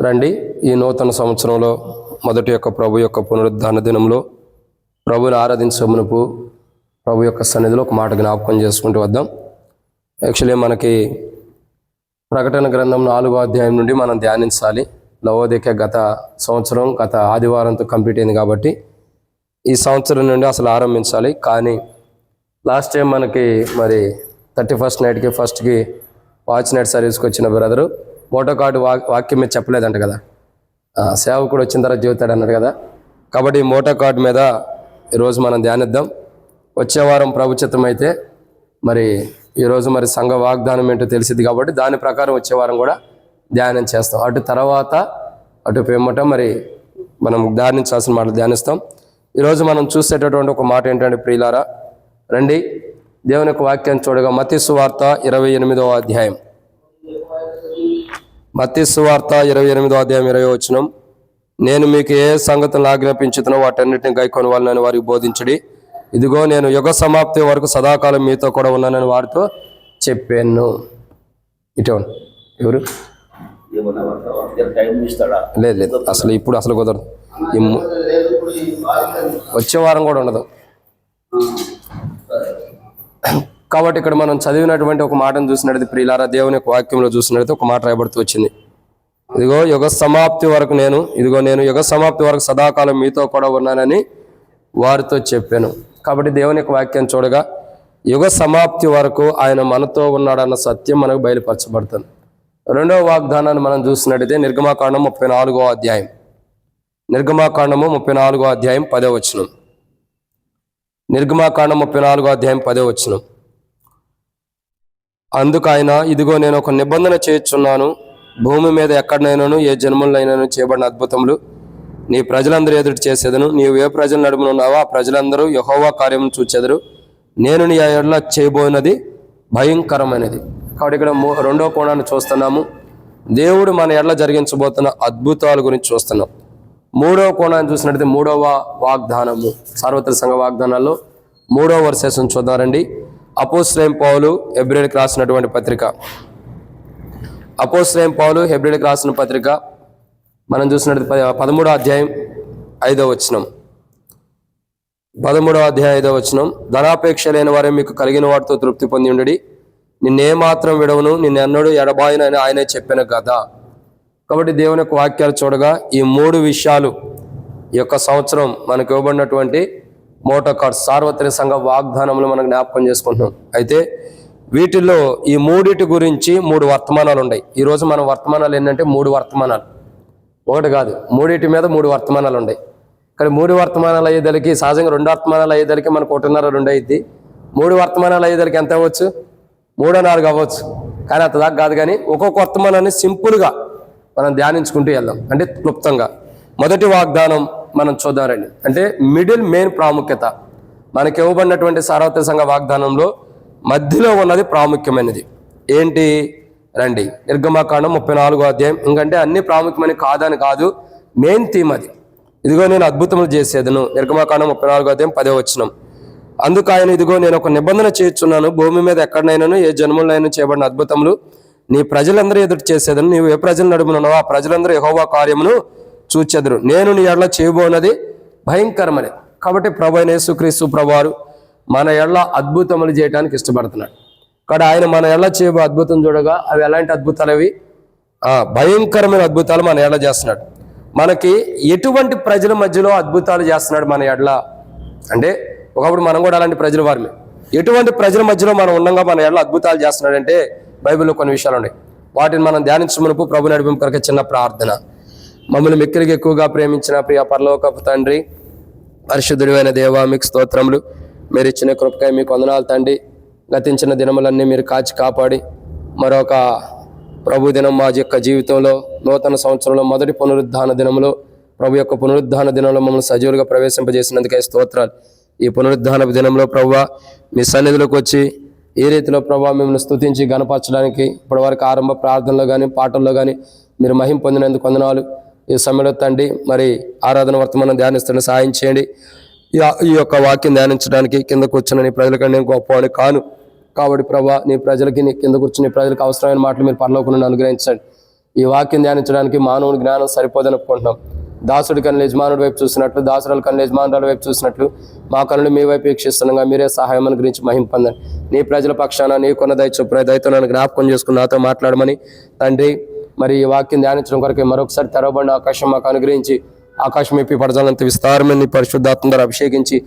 రండి, ఈ నూతన సంవత్సరంలో మొదటి యొక్క ప్రభు యొక్క పునరుద్ధాన దినంలో ప్రభుని ఆరాధించే మునుపు ప్రభు యొక్క సన్నిధిలో ఒక మాట జ్ఞాపకం చేసుకుంటూ వద్దాం. యాక్చువల్లీ మనకి ప్రకటన గ్రంథం 4వ అధ్యాయం నుండి మనం ధ్యానించాలి. లవోదికయ గత సంవత్సరం గత ఆదివారంతో కంప్లీట్ అయింది కాబట్టి ఈ సంవత్సరం నుండి అసలు ఆరంభించాలి. కానీ లాస్ట్ టైం మనకి మరి 31st నైట్కి ఫస్ట్కి వాచ్ నైట్ సర్వీస్కి వచ్చిన బ్రదరు మోటో కార్డు వాక్యం మీద చెప్పలేదంట కదా, సేవకుడు వచ్చిన తర్వాత చెబుతాడు అన్నాడు కదా. కాబట్టి ఈ మోటో కార్డు మీద ఈరోజు మనం ధ్యానిద్దాం. వచ్చే వారం ప్రభుచిత్తం అయితే మరి ఈరోజు మరి సంఘ వాగ్దానం ఏంటో తెలిసింది కాబట్టి దాని ప్రకారం వచ్చే వారం కూడా ధ్యానం చేస్తాం. అటు తర్వాత అటు పిమ్మట మరి మనం ధ్యానించాల్సిన మాటలు ధ్యానిస్తాం. ఈరోజు మనం చూసేటటువంటి ఒక మాట ఏంటంటే ప్రియులారా, రండి దేవుని యొక్క వాక్యాన్ని చూడగా మత్తయి సువార్త 28వ అధ్యాయం, మత్తయి సువార్త 28వ అధ్యాయం 20వ వచనం. నేను మీకు ఏ సంగతులను ఆజ్ఞాపించుతున్నో వాటన్నిటిని గైకొని వాళ్ళని వారికి బోధించడి. ఇదిగో నేను యుగ సమాప్తి వరకు సదాకాలం మీతో కూడా ఉన్నానని వారితో చెప్పాను. ఇటువంటి ఎవరు లేదు లేదు అసలు ఇప్పుడు అసలు కుదరదు. వచ్చే వారం కూడా ఉండదు. కాబట్టి ఇక్కడ మనం చదివినటువంటి ఒక మాటను చూసినట్టు ప్రియులారా, దేవుని యొక్క వాక్యంలో చూసినట్టు ఒక మాట రాయబడుతూ వచ్చింది. ఇదిగో యుగ సమాప్తి వరకు నేను యుగ సమాప్తి వరకు సదాకాలం మీతో కూడా ఉన్నానని వారితో చెప్పాను. కాబట్టి దేవుని యొక్క వాక్యాన్ని చూడగా యుగ సమాప్తి వరకు ఆయన మనతో ఉన్నాడన్న సత్యం మనకు బయలుపరచబడుతుంది. రెండవ వాగ్దానాన్ని మనం చూసినట్టయితే నిర్గమాకాండం 34వ అధ్యాయం, నిర్గమాకాండము 34వ అధ్యాయం 10వ వచనం. నిర్గమాకాండం 34వ అధ్యాయం 10వ వచనం. అందుకు ఆయన, ఇదిగో నేను ఒక నిబంధన చేయుచున్నాను, భూమి మీద ఎక్కడనైనాను ఏ జన్మలైనాను చేయబడిన అద్భుతములు నీ ప్రజలందరూ ఎదుటి చేసేదను. నీవు ఏ ప్రజల నడుమున ఉన్నావో ఆ ప్రజలందరూ యెహోవా కార్యమును చూచెదరు. నేను నీ ఎడల చేయబోయినది భయంకరమైనది. కాబట్టి ఇక్కడ రెండో కోణాన్ని చూస్తున్నాము, దేవుడు మన ఎడల జరిగించబోతున్న అద్భుతాల గురించి చూస్తున్నాం. మూడవ కోణాన్ని చూసినట్లయితే మూడవ వాగ్దానము, సార్వత్రిక సంఘ వాగ్దానాల్లో 3వ వర్సేషన్ చూద్దారండి. అపోస్తలుడైన పౌలు హెబ్రీయులకు రాసినటువంటి పత్రిక, అపోస్తలుడైన పౌలు హెబ్రీయులకు రాసిన పత్రిక మనం చూసినట్టు 13వ అధ్యాయం 5వ వచనం, 13వ అధ్యాయం 5వ వచనం. ధనాపేక్ష లేని వారే మీకు కలిగిన వాటితో తృప్తి పొంది ఉండడి, నిన్నేమాత్రం విడవను, నిన్నెన్నడూ ఎడబాయనని ఆయనే చెప్పిన కదా. కాబట్టి దేవుని యొక్క వాక్యాలు చూడగా ఈ 3 విషయాలు ఈ యొక్క సంవత్సరం మనకు ఇవ్వబడినటువంటి మోటో కార్డ్ సార్వత్రిక సంఘ వాగ్దానములు మనం జ్ఞాపకం చేసుకుంటున్నాం. అయితే వీటిల్లో ఈ 3 గురించి 3 వర్తమానాలు ఉన్నాయి. ఈరోజు మన వర్తమానాలు ఏంటంటే 3 వర్తమానాలు, ఒకటి కాదు, 3 మీద 3 వర్తమానాలు ఉన్నాయి. ఇక్కడ 3 వర్తమానాలు అయ్యేదలికి సహజంగా 2 వర్తమానాలు అయ్యేదలికి మనకు 1.5-2 అయ్యింది. 3 వర్తమానాలు అయ్యేదలికి ఎంత అవ్వచ్చు? 3-4 అవ్వచ్చు. కానీ అంత దాకా కాదు. కానీ ఒక్కొక్క వర్తమానాన్ని సింపుల్గా మనం ధ్యానించుకుంటూ వెళ్దాం, అంటే క్లుప్తంగా. మొదటి వాగ్దానం మనం చూద్దారండి. అంటే మెయిన్ ప్రాముఖ్యత మనకి ఇవ్వబడినటువంటి సార్వత్రిక సంఘ వాగ్దానంలో మధ్యలో ఉన్నది ప్రాముఖ్యమైనది ఏంటి? రండి, నిర్గమాకాండం 34వ అధ్యాయం. ఎందుకంటే అన్ని ప్రాముఖ్యమని కాదని కాదు, మెయిన్ థీమ్ అది. ఇదిగో నేను అద్భుతములు చేసేదను, నిర్గమాకాండం 34వ అధ్యాయం 10వ వచనం. అందుకు ఆయన, ఇదిగో నేను ఒక నిబంధన చేయుచున్నాను, భూమి మీద ఎక్కడనైనాను ఏ జన్మలైనా చేయబడిన అద్భుతములు నీ ప్రజలందరూ ఎదుటి చేసేదను. నీవు ఏ ప్రజలు నడుమునున్నావో ఆ ప్రజలందరూ యెహోవా కార్యమును చూచెదరు. నేను నీ ఎడల చేయబోనది భయంకరమని. కాబట్టి ప్రభువైన యేసుక్రీస్తు ప్రభువారు మన ఎడల అద్భుతములు చేయడానికి ఇష్టపడుతున్నాడు. కాబట్టి ఆయన మన ఎడల చేయబో అద్భుతం చూడగా అవి ఎలాంటి అద్భుతాలు? అవి భయంకరమైన అద్భుతాలు మన ఎడల చేస్తున్నాడు. మనకి ఎటువంటి ప్రజల మధ్యలో అద్భుతాలు చేస్తున్నాడు మన ఎడల అంటే, ఒకప్పుడు మనం కూడా అలాంటి ప్రజల వారిని, ఎటువంటి ప్రజల మధ్యలో మనం ఉండగా మన ఎడల అద్భుతాలు చేస్తున్నాడంటే బైబిల్లో కొన్ని విషయాలు ఉన్నాయి. వాటిని మనం ధ్యానించమునపు ప్రభు నడిపింపు కొరకు చిన్న ప్రార్థన. మమ్మల్ని మిక్కిలిగా ఎక్కువగా ప్రేమించిన ప్రియ పరలోకపు తండ్రి, పరిశుద్ధుడైన దేవా, మీకు స్తోత్రములు. మీరు ఇచ్చిన కృపకై మీకు వందనాలు తండ్రి. గతించిన దినములన్నీ మీరు కాచి కాపాడి మరొక ప్రభు దినం మా యొక్క జీవితంలో నూతన సంవత్సరంలో మొదటి పునరుద్ధాన దినంలో ప్రభు యొక్క పునరుద్ధాన దినంలో మమ్మల్ని సజీవులుగా ప్రవేశింపజేసినందుకే స్తోత్రాలు. ఈ పునరుద్ధాన దినంలో ప్రభువా మీ సన్నిధిలోకి వచ్చి ఏ రీతిలో ప్రభావ మిమ్మల్ని స్తుతించి గణపరచడానికి ఇప్పటివరకు ఆరంభ ప్రార్థనలో కానీ పాటల్లో కానీ మీరు మహిమ పొందినందుకు వందనాలు. ఈ సమయంలో తండ్రి మరి ఆరాధన వర్తమానం ధ్యానిస్తున్న సహాయం చేయండి. ఈ యొక్క వాక్యం ధ్యానించడానికి కింద కూర్చున్న నీ ప్రజలకంటే నేను గొప్పవాడిని కాను. కాబట్టి ప్రభా నీ ప్రజలకి నీ కింద కూర్చుని ప్రజలకు అవసరమైన మాటలు మీరు పరలోకం నుండి అనుగ్రహించండి. ఈ వాక్యం ధ్యానించడానికి మానవుని జ్ఞానం సరిపోదని ఒప్పుకుంటున్నాం. దాసుడి కన్నులు యజమానుడి వైపు చూసినట్లు, దాసురాల కన్నులు యజమానురాల వైపు చూసినట్లు మా కన్నులు మీ వైపు వీక్షిస్తుండగా మీరే సహాయం గురించి మహిమ పొందండి. నీ ప్రజల పక్షాన నీకున్న దయ చొప్పున దయతో నన్ను జ్ఞాపకం చేసుకుని నాతో మాట్లాడమని తండ్రి, మరి ఈ వాక్యం ధ్యానించడం కొరకే మరొకసారి తెరవబడిన ఆకాశం మాకు అనుగ్రహించి, ఆకాశం ఎప్పి పడజాలంత విస్తారమైన నీ పరిశుద్ధాత్మ ద్వారా అభిషేకించి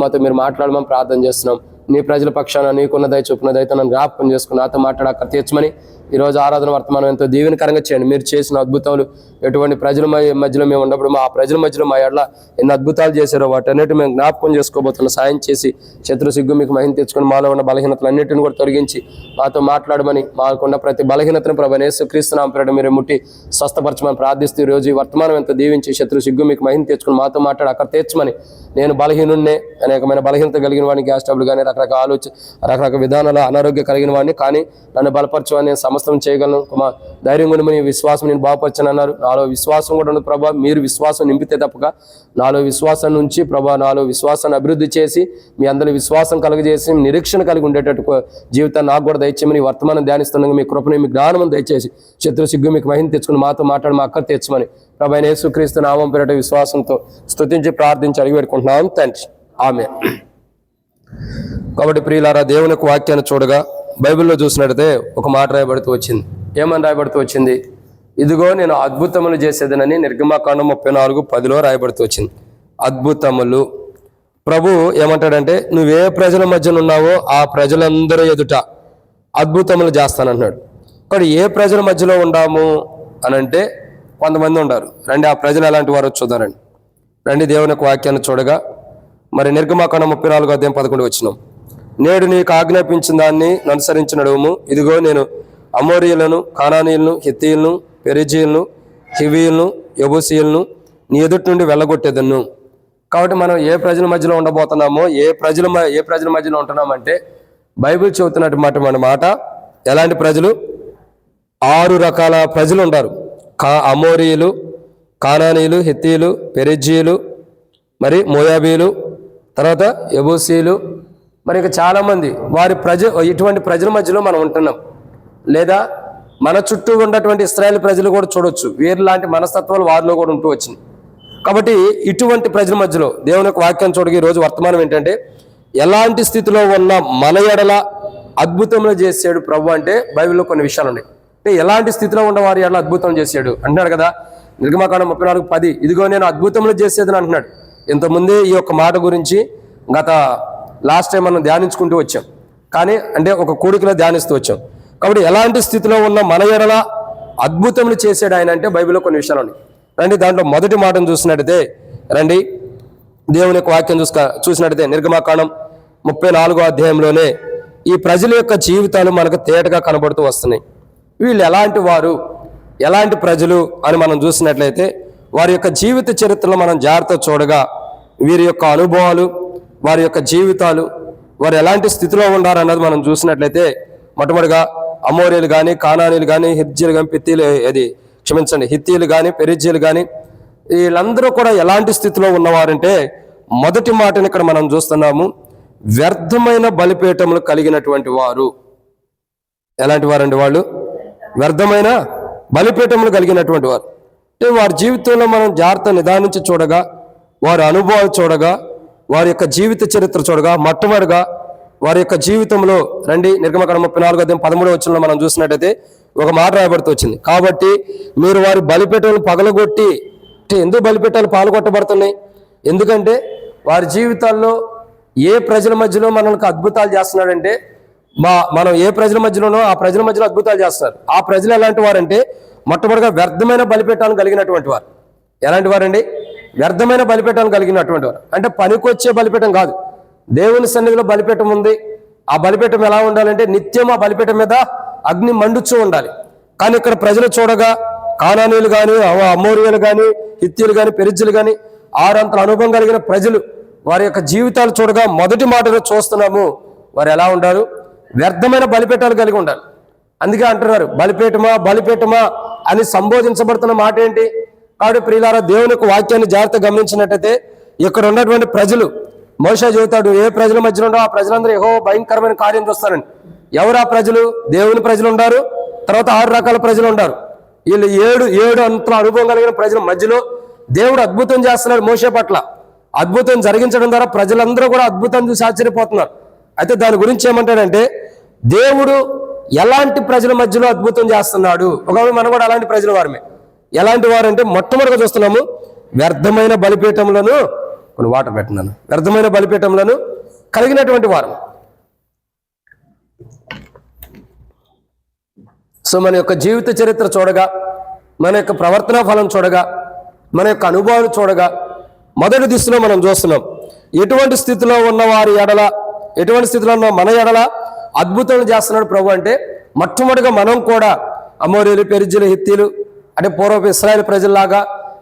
మాతో మీరు మాట్లాడమని ప్రార్థన చేస్తున్నాం. నీ ప్రజల పక్షాన నీకున్న దయ చొప్పున దయతో నన్ను జ్ఞాపకం చేసుకుని నాతో మాట్లాడాక తీర్చమని ఈరోజు ఆరాధన వర్తమానం ఎంతో దీవెనకరంగా చేయండి. మీరు చేసిన అద్భుతాలు ఎటువంటి ప్రజల మధ్యలో మేము ఉన్నప్పుడు మా ప్రజల మధ్యలో మా ఎడల ఎన్ని అద్భుతాలు చేశారో వాటన్నిటి మేము జ్ఞాపకం చేసుకోబోతున్న సాయం చేసి శత్రు సిగ్గు మీకు మహిమ తెచ్చుకొని మాలో ఉన్న బలహీనతలు అన్నింటిని కూడా తొలగించి మాతో మాట్లాడమని, మాకున్న ప్రతి బలహీనతను ప్రభువైన యేసుక్రీస్తు నామమున పేరిట మీరు ముట్టి స్వస్థపరచమని ప్రార్థిస్తూ ఈరోజు ఈ వర్తమానం ఎంతో దీవించి శత్రు సిగ్గు మీకు మహిమ తెచ్చుకొని మాతో మాట్లాడి అక్కడ తీర్చమని. నేను బలహీనున్నే, అనేకమైన బలహీనత కలిగిన వాడిని, గ్యాస్ ట్రబుల్ కానీ రకరకాల విధానాల అనారోగ్యం కలిగిన వాడిని, కానీ నన్ను బలపరచమని నేను సమస్తం చేయగలను. ధైర్యం కూడా మీ విశ్వాసం నేను బాగుపరచను అన్నారు. నాలో విశ్వాసం కూడా ఉంది ప్రభా. మీరు విశ్వాసం నింపితే తప్పక నాలో విశ్వాసం నుంచి ప్రభా నాలో విశ్వాసాన్ని అభివృద్ధి చేసి మీ అందరి విశ్వాసం కలుగజేసి నిరీక్షణ కలిగి ఉండేటట్టు జీవితాన్ని నాకు కూడా దయచేయమని వర్తమానం ధ్యానిస్తుండగా మీ కృపని మీ జ్ఞానం దయచేసి శత్రు సిగ్గు మీకు మహిమ తెచ్చుకుని మాతో మాట్లాడి మా అక్కర్ తెచ్చమని ప్రభువైన యేసుక్రీస్తు నామం పేరిట విశ్వాసంతో స్తుతించి ప్రార్థించి అడిగి పెట్టుకుంటున్నాం తండ్రి. ఆమేన్. కాబట్టి ప్రియులారా, దేవుని యొక్క వాక్యాన్ని చూడగా బైబిల్లో చూసినట్టయితే ఒక మాట రాయబడుతూ వచ్చింది. ఏమని రాయబడుతూ వచ్చింది? ఇదిగో నేను అద్భుతములు చేసేదనని నిర్గమాకాండం 34:10 రాయబడుతూ వచ్చింది. అద్భుతములు. ప్రభు ఏమంటాడంటే, నువ్వే ప్రజల మధ్యన ఉన్నావో ఆ ప్రజలందరూ ఎదుట అద్భుతములు చేస్తానంటున్నాడు. కానీ ఏ ప్రజల మధ్యలో ఉండాము అనంటే కొంతమంది ఉన్నారు. రండి ఆ ప్రజలు ఎలాంటి వారో చూద్దారండి. రండి దేవుని యొక్క వాక్యాన్ని చూడగా మరి నిర్గమాకాండం 34:11 నేడు నీకు ఆజ్ఞాపించిన దాన్ని అనుసరించి నడువుము. ఇదిగో నేను అమోరీయులను, కానానీయులను, హిత్తీయులను, పెరిజీయులను, హివీయులను, యెబూసీయులను నీ ఎదుటి నుండి వెళ్ళగొట్టేదన్ను. కాబట్టి మనం ఏ ప్రజల మధ్యలో ఉండబోతున్నామో, ఏ ప్రజల మధ్యలో ఉంటున్నామంటే బైబిల్ చెబుతున్నట్టు మన మాట ఎలాంటి ప్రజలు? 6 రకాల ప్రజలు ఉంటారు. అమోరీయులు, కానానీయులు, హిత్తీయులు, పెరిజీయులు, మరి మోయాబీలు, తర్వాత యెబూసీయులు, మరి ఇంకా చాలామంది ఇటువంటి ప్రజల మధ్యలో మనం ఉంటున్నాం. లేదా మన చుట్టూ ఉన్నటువంటి ఇశ్రాయేలు ప్రజలు కూడా చూడొచ్చు. వీరిలాంటి మనస్తత్వాలు వారిలో కూడా ఉంటూ వచ్చింది. కాబట్టి ఇటువంటి ప్రజల మధ్యలో దేవుని యొక్క వాక్యం చూడగా ఈరోజు వర్తమానం ఏంటంటే, ఎలాంటి స్థితిలో ఉన్న మన ఎడల అద్భుతములు చేసాడు ప్రభు అంటే బైబిల్లో కొన్ని విషయాలు ఉన్నాయి. అంటే ఎలాంటి స్థితిలో ఉన్న వారి ఎడల అద్భుతం చేశాడు అంటున్నాడు కదా. నిర్గమాకాండం 34:10 ఇదిగో నేను అద్భుతములు చేసేదని అంటున్నాడు. ఇంతకుముందే ఈ యొక్క మాట గురించి గత లాస్ట్ టైం మనం ధ్యానించుకుంటూ వచ్చాం. కానీ అంటే ఒక కూడికలో ధ్యానిస్తూ వచ్చాం. కాబట్టి ఎలాంటి స్థితిలో ఉన్న మన ఎడల అద్భుతములు చేసాడు ఆయన అంటే బైబిల్లో కొన్ని విషయాలు ఉన్నాయి. రండి దాంట్లో మొదటి మాటను చూసినట్టయితే, రండి దేవుని యొక్క వాక్యం చూసినట్టయితే నిర్గమాకాండం 34 ఈ ప్రజల యొక్క జీవితాలు మనకు తేటగా కనబడుతూ వస్తున్నాయి. వీళ్ళు ఎలాంటి వారు, ఎలాంటి ప్రజలు అని మనం చూసినట్లయితే వారి యొక్క జీవిత చరిత్రలో మనం జాగ్రత్త చూడగా వీరి యొక్క అనుభవాలు, వారి యొక్క జీవితాలు, వారు ఎలాంటి స్థితిలో ఉన్నారన్నది మనం చూసినట్లయితే మొట్టమొదటిగా అమోరీయులు కానీ, కానానీయులు కానీ, హిత్తీయులు కానీ, పెరిజీయులు కానీ వీళ్ళందరూ కూడా ఎలాంటి స్థితిలో ఉన్నవారంటే మొదటి మాటను ఇక్కడ మనం చూస్తున్నాము. వ్యర్థమైన బలిపీఠములు కలిగినటువంటి వారు. ఎలాంటి వారండి వాళ్ళు? వ్యర్థమైన బలిపీఠములు కలిగినటువంటి వారు. అంటే వారి జీవితంలో మనం జాగ్రత్త నిదానించి చూడగా, వారి అనుభవాలు చూడగా, వారి యొక్క జీవిత చరిత్ర చూడగా మొట్టమొదటిగా వారి యొక్క జీవితంలో రండి నిర్గమాకాండం 34:13 మనం చూసినట్టయితే ఒక మాట రాయబడుతూ వచ్చింది. కాబట్టి మీరు వారి బలిపీఠాలను పగలగొట్టి, అంటే ఎందుకు బలిపీఠాలు పాల్గొట్టబడుతున్నాయి? ఎందుకంటే వారి జీవితాల్లో ఏ ప్రజల మధ్యలో మనకు అద్భుతాలు చేస్తున్నాడంటే మనం ఏ ప్రజల మధ్యలోనో ఆ ప్రజల మధ్యలో అద్భుతాలు చేస్తున్నారు. ఆ ప్రజలు ఎలాంటి వారంటే మొట్టమొదటిగా వ్యర్థమైన బలిపీఠాలను కలిగినటువంటి వారు. ఎలాంటి వారండి? వ్యర్థమైన బలిపీఠాలను కలిగినటువంటి వారు. అంటే పనికొచ్చే బలిపీఠం కాదు. దేవుని సన్నిధిలో బలిపీఠం ఉంది. ఆ బలిపీఠం ఎలా ఉండాలంటే నిత్యం ఆ బలిపీఠం మీద అగ్ని మండుచూ ఉండాలి. కానీ ఇక్కడ ప్రజలు చూడగా కానానీయులు కానీ, అమోరీయులు కానీ, హిత్తీయులు కానీ, పెరిజ్జీలు కానీ 6 అంతల అనుభవం కలిగిన ప్రజలు వారి యొక్క జీవితాలు చూడగా మొదటి మాటలో చూస్తున్నాము వారు ఎలా ఉంటారు? వ్యర్థమైన బలిపీఠాలు కలిగి ఉండాలి. అందుకే అంటున్నారు బలిపీఠమా అని సంబోధించబడుతున్న మాట ఏంటి? కాబట్టి ప్రియులారా, దేవుని యొక్క వాక్యాన్ని జాగ్రత్త గమనించినట్టయితే ఇక్కడ ఉన్నటువంటి ప్రజలు, మోషే చెబుతాడు ఏ ప్రజల మధ్యలో ఉండో ఆ ప్రజలందరూ యెహోవా భయంకరమైన కార్యం చూస్తారండి. ఎవరు ఆ ప్రజలు? దేవుని ప్రజలు ఉన్నారు, తర్వాత 6 రకాల ప్రజలు ఉన్నారు. వీళ్ళు ఏడు అంతల అనుభవం కలిగిన ప్రజల మధ్యలో దేవుడు అద్భుతం చేస్తున్నాడు మోషే పట్ల. అద్భుతం జరిగించడం ద్వారా ప్రజలందరూ కూడా అద్భుతం చూసి ఆశ్చర్యపోతున్నారు. అయితే దాని గురించి ఏమంటాడంటే, దేవుడు ఎలాంటి ప్రజల మధ్యలో అద్భుతం చేస్తున్నాడు. ఒకవేళ మనం కూడా అలాంటి ప్రజల వారమే. ఎలాంటి వారంటే మొట్టమొదటిగా చూస్తున్నాము, వ్యర్థమైన బలిపీఠములను, కొన్ని వాటర్ పెట్టినాను, వ్యర్థమైన బలిపీఠములను కలిగినటువంటి వారు. సో మన యొక్క జీవిత చరిత్ర చూడగా, మన యొక్క ప్రవర్తనా ఫలం చూడగా, మన యొక్క అనుభవాలు చూడగా మొదటి దిశలో మనం చూస్తున్నాం ఎటువంటి స్థితిలో ఉన్న వారి ఎడల, ఎటువంటి స్థితిలో ఉన్న మన ఎడల అద్భుతాలు చేస్తున్నాడు ప్రభు అంటే, మొట్టమొదటిగా మనం కూడా అమోరీలు, పెరిజ్జీలు, హిత్తీలు అంటే పూర్వపు ఇశ్రాయేలు ప్రజల్లాగా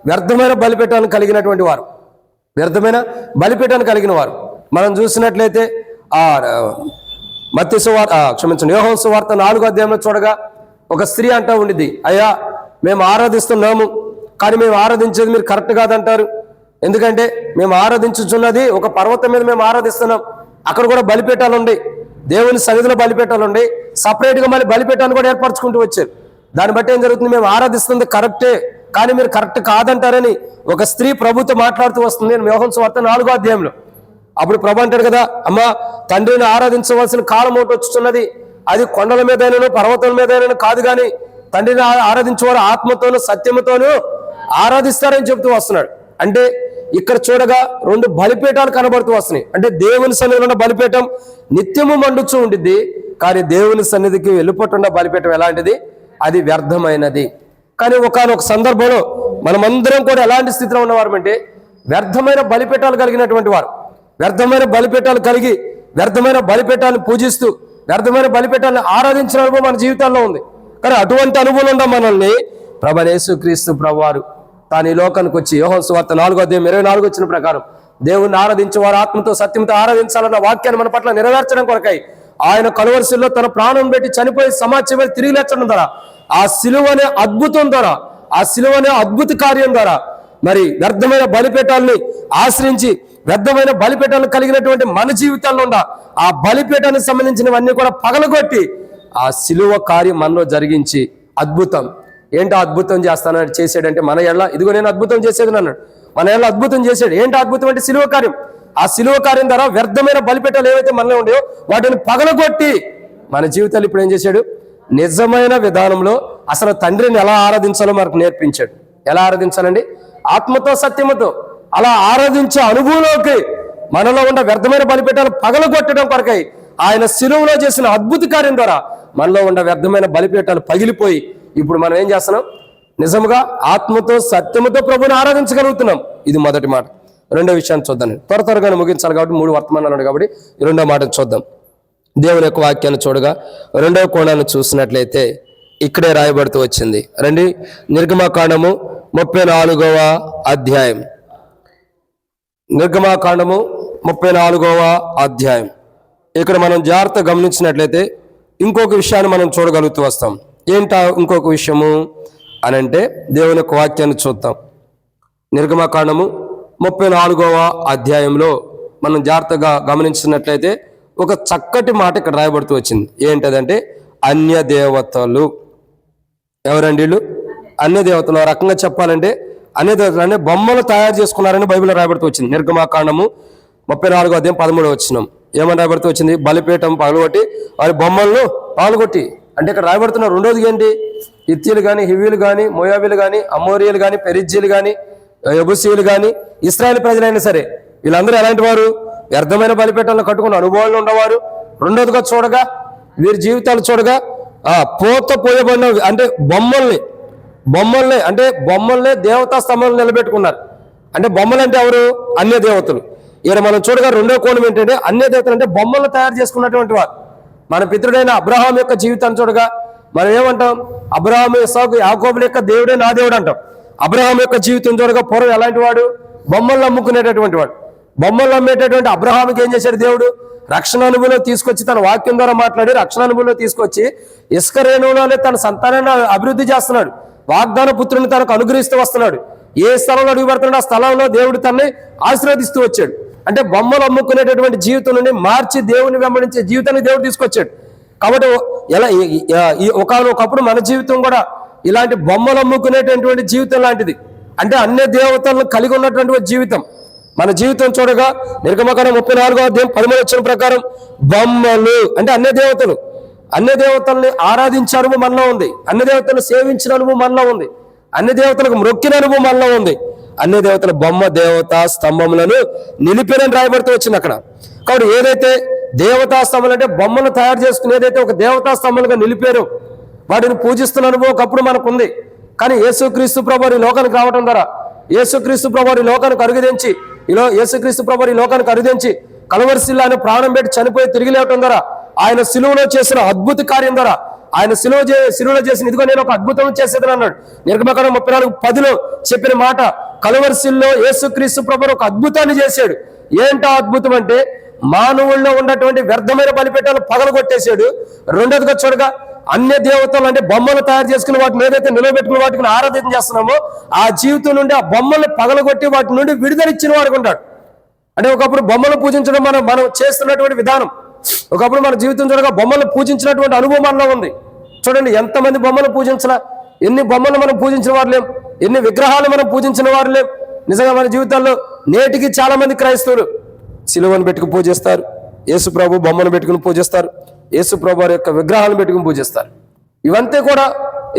వ్యర్థమైన బలిపీఠాన్ని కలిగినటువంటి వారు, వ్యర్థమైన బలిపీఠాన్ని కలిగిన వారు. మనం చూసినట్లయితే యోహాను సువార్త 4వ అధ్యాయంలో చూడగా ఒక స్త్రీ అంటూ ఉండిద్ది, అయ్యా మేము ఆరాధిస్తున్నాము, కానీ మేము ఆరాధించేది మీరు కరెక్ట్ కాదంటారు. ఎందుకంటే మేము ఆరాధించుచున్నది ఒక పర్వతం మీద మేము ఆరాధిస్తున్నాం, అక్కడ కూడా బలిపీఠాలు ఉన్నాయి, దేవుని సన్నిధిలో బలిపీఠాలు ఉన్నాయి, సపరేట్గా మళ్ళీ బలిపీఠాన్ని కూడా ఏర్పరచుకుంటూ వచ్చారు. దాన్ని బట్టి ఏం జరుగుతుంది, మేము ఆరాధిస్తుంది కరెక్టే కానీ మీరు కరెక్ట్ కాదంటారని ఒక స్త్రీ ప్రభుతో మాట్లాడుతూ వస్తుంది యోహాను సువార్త 4వ అధ్యాయంలో. అప్పుడు ప్రభు అంటాడు కదా, అమ్మా తండ్రిని ఆరాధించవలసిన కాలం ఒకటి వచ్చుతున్నది, అది కొండల మీదైనా పర్వతాల మీదైనా కాదు, కానీ తండ్రిని ఆరాధించేవారు ఆత్మతోనూ సత్యముతోనూ ఆరాధిస్తారని చెబుతూ వస్తున్నాడు. అంటే ఇక్కడ చూడగా 2 బలిపీఠాలు కనబడుతూ వస్తున్నాయి. అంటే దేవుని సన్నిధిలో ఉన్న బలిపీఠం నిత్యము మండుచూ ఉండిద్ది, కానీ దేవుని సన్నిధికి వెళ్ళిపోతున్న బలిపీఠం ఎలాంటిది, అది వ్యర్థమైనది. కానీ ఒకానొక సందర్భంలో మనమందరం కూడా ఎలాంటి స్థితిలో ఉన్నవారు అంటే, వ్యర్థమైన బలిపీఠాలు కలిగినటువంటి వారు, వ్యర్థమైన బలిపీఠాలు కలిగి వ్యర్థమైన బలిపీఠాలను పూజిస్తూ వ్యర్థమైన బలిపీఠాలను ఆరాధించిన అనుభవం మన జీవితాల్లో ఉంది. కానీ అటువంటి అనుభవం ఉన్న మనల్ని ప్రభువైన యేసుక్రీస్తు ప్రభువారు తాను ఈ లోకానికి వచ్చి యోహాను సువార్త 4వ అధ్యాయం 24 వచ్చిన ప్రకారం దేవుణ్ణి ఆరాధించేవారు ఆత్మతో సత్యంతో ఆరాధించాలన్న వాక్యాన్ని మన పట్ల నెరవేర్చడం కొరకై ఆయన కలువరిశిలో తన ప్రాణం పెట్టి చనిపోయి సమాజం తిరిగి లేచడం ద్వారా, ఆ సిలువ అనే అద్భుతం ద్వారా, ఆ సిలువ అనే అద్భుత కార్యం ద్వారా మరి వ్యర్థమైన బలిపీఠాలని ఆశ్రయించి వ్యర్థమైన బలిపీఠాలను కలిగినటువంటి మన జీవితాల్లో ఉన్న ఆ బలిపీఠానికి సంబంధించినవన్నీ కూడా పగలగొట్టి ఆ సిలువ కార్యం మనలో జరిగించి అద్భుతం ఏంటో అద్భుతం చేస్తానని చేసాడంటే, మన ఎళ్ళ ఇదిగో నేను అద్భుతం చేసేది అన్నాడు. మన ఎళ్ళ అద్భుతం చేశాడు. ఏంటో అద్భుతం అంటే సిలువ కార్యం. ఆ సిలువ కార్యం ద్వారా వ్యర్థమైన బలిపీఠాలు ఏవైతే మనలో ఉండేవో వాటిని పగలగొట్టి మన జీవితాలు ఇప్పుడు ఏం చేశాడు, నిజమైన విధానంలో అసలు తండ్రిని ఎలా ఆరాధించాలో మనకు నేర్పించాడు. ఎలా ఆరాధించాలండి, ఆత్మతో సత్యముతో అలా ఆరాధించే అనుభవంలోకి మనలో ఉన్న వ్యర్థమైన బలిపీఠాలు పగలగొట్టడం కొరకై ఆయన శిలువలో చేసిన అద్భుత కార్యం ద్వారా మనలో ఉన్న వ్యర్థమైన బలిపీఠాలు పగిలిపోయి ఇప్పుడు మనం ఏం చేస్తున్నాం, నిజంగా ఆత్మతో సత్యముతో ప్రభుని ఆరాధించగలుగుతున్నాం. ఇది మొదటి మాట. రెండో విషయాన్ని చూద్దాం. త్వరగా ముగించాలి కాబట్టి 3 వర్తమానాలు ఉన్నాయి కాబట్టి ఈ రెండో మాటను చూద్దాం. దేవుని యొక్క వాక్యాన్ని చూడగా రెండవ కోణాన్ని చూసినట్లయితే ఇక్కడే రాయబడుతూ వచ్చింది. రండి, నిర్గమకాండము 34వ అధ్యాయం. నిర్గమకాండము 34వ అధ్యాయం. ఇక్కడ మనం జాగ్రత్తగా గమనించినట్లయితే ఇంకొక విషయాన్ని మనం చూడగలుగుతూ వస్తాం. ఏంటా ఇంకొక విషయము అని అంటే, దేవుని యొక్క వాక్యాన్ని చూద్దాం. నిర్గమకాండము 34వ అధ్యాయంలో మనం జాగ్రత్తగా గమనించినట్లయితే ఒక చక్కటి మాట ఇక్కడ రాయబడుతూ వచ్చింది. ఏంటదంటే, అన్య దేవతలు. ఎవరండి వీళ్ళు? అన్య దేవతలు. ఆ రకంగా చెప్పాలంటే అన్య దేవతలు అంటే బొమ్మలు తయారు చేసుకున్నారని బైబిల్లో రాయబడుతూ వచ్చింది. నిర్గమకాండము 34వ అధ్యాయం 13వ వచనం ఏమని రాయబడుతూ వచ్చింది, బలిపీఠం పగలగొట్టి వారి బొమ్మలను పాల్గొట్టి. అంటే ఇక్కడ రాయబడుతున్న రెండోది ఏంటి, హిత్తీలు కానీ, హివీలు కానీ, మోయాబీలు కానీ, అమోరీలు కానీ, పెరిజ్జీలు కానీ, యెబూసీయులు కానీ, ఇశ్రాయేలు ప్రజలైనా సరే వీళ్ళందరూ ఎలాంటి వారు, వ్యర్థమైన బలిపీఠాలను కట్టుకున్న అనుభవాలు ఉన్నవారు. రెండోదిగా చూడగా వీరి జీవితాలు చూడగా పోత పోయబడిన అంటే బొమ్మల్ని దేవతా స్తంభాలను నిలబెట్టుకున్నారు. అంటే బొమ్మలు అంటే ఎవరు, అన్య దేవతలు. ఇక్కడ మనం చూడగా రెండో కోణం ఏంటంటే, అన్య దేవతలు అంటే బొమ్మలు తయారు చేసుకున్నటువంటి వారు. మన పితృడైన అబ్రహాం యొక్క జీవితాన్ని చూడగా మనం ఏమంటాం, అబ్రహాం ఇస్సాకు యాకోబుల యొక్క దేవుడే నా దేవుడు అంటాం. అబ్రహాం యొక్క జీవితం చూడగా పూర్వం ఎలాంటి వాడు, బొమ్మలు అమ్ముకునేటటువంటి వాడు. బొమ్మలు అమ్మేటటువంటి అబ్రహాంకి ఏం చేశాడు దేవుడు, రక్షణ అనుభవంలో తీసుకొచ్చి తన వాక్యం ద్వారా మాట్లాడి రక్షణ అనుభవంలో తీసుకొచ్చి ఇసుక రేణువులోనే తన సంతానాన్ని అభివృద్ధి చేస్తున్నాడు. వాగ్దాన పుత్రుని తనకు అనుగ్రహిస్తూ వస్తున్నాడు. ఏ స్థలంలో అడుగు పెడుతున్నాడు ఆ స్థలంలో దేవుడు తనని ఆశీర్వదిస్తూ వచ్చాడు. అంటే బొమ్మలు అమ్ముకునేటటువంటి జీవితం నుండి మార్చి దేవుని వెంబడించే జీవితాన్ని దేవుడు తీసుకొచ్చాడు. కాబట్టి ఒకప్పుడు మన జీవితం కూడా ఇలాంటి బొమ్మలు అమ్ముకునేటటువంటి జీవితం లాంటిది. అంటే అన్య దేవతలను కలిగి ఉన్నటువంటి జీవితం. మన జీవితం చూడగా నిర్గమకాండం 34వ అధ్యాయం 13వ వచనం ప్రకారం బొమ్మలు అంటే అన్య దేవతలు, అన్య దేవతల్ని ఆరాధించే అనుభవం మనలో ఉంది, అన్య దేవతలను సేవించిన అనుభవం మనలో ఉంది, అన్య దేవతలకు మొక్కిన అనుభవం మనలో ఉంది. అన్య దేవతల బొమ్మ దేవతా స్తంభములను నిలిపినని రాయబడుతూ వచ్చింది అక్కడ. కాబట్టి ఏదైతే దేవతా స్తంభాలు అంటే బొమ్మను తయారు చేసుకుని ఏదైతే ఒక దేవతా స్తంభాలుగా నిలిపారో వాటిని పూజిస్తున్న అనుభవం ఒకప్పుడు మనకుంది. కానీ యేసుక్రీస్తు ప్రభువు ఈ లోకానికి రావడం ద్వారా, యేసుక్రీస్తు ప్రభువు ఈ లోకానికి అరుగదించి యేసుక్రీస్తు ప్రభువు ఈ లోకానికి అరుగదించి కలవరిశిల్లో ఆయన ప్రాణం పెట్టి చనిపోయి తిరిగి లేవటం ద్వారా, ఆయన సిలువలో చేసిన అద్భుత కార్యం ద్వారా, ఆయన సిలువలో చేసిన ఇదిగో నేను ఒక అద్భుతం చేసేదని అన్నాడు. నిర్గమకాండం 34:10 చెప్పిన మాట, కలవరిశిల్లో యేసుక్రీస్తు ప్రభువు ఒక అద్భుతాన్ని చేశాడు. ఏంటో అద్భుతం అంటే మానవుల్లో ఉన్నటువంటి వ్యర్థమైన బలిపీఠాలను పగలగొట్టేశాడు. రెండోదిగా చూడగా అన్య దేవతలు అంటే బొమ్మలు తయారు చేసుకుని వాటిని ఏదైతే నిలబెట్టుకుని వాటిని ఆరాధన చేస్తున్నామో ఆ జీవితం నుండి ఆ బొమ్మల్ని పగలగొట్టి వాటి నుండి విడుదలిచ్చిన వాడు ఉంటాడు. అంటే ఒకప్పుడు బొమ్మలు పూజించడం మనం చేస్తున్నటువంటి విధానం, ఒకప్పుడు మన జీవితం చూడగా బొమ్మలు పూజించినటువంటి అనుభవం మనలో ఉంది. చూడండి, ఎంతమంది బొమ్మలు పూజించాల, ఎన్ని బొమ్మలు మనం పూజించిన వారు లేం, ఎన్ని విగ్రహాలు మనం పూజించిన వారు లేం. నిజంగా మన జీవితాల్లో నేటికి చాలా మంది క్రైస్తవులు సిలువను పెట్టుకుని పూజిస్తారు, యేసు ప్రభు బొమ్మను పెట్టుకుని పూజిస్తారు, యేసు ప్రభు యొక్క విగ్రహాలను పెట్టుకుని పూజిస్తారు. ఇవంతా కూడా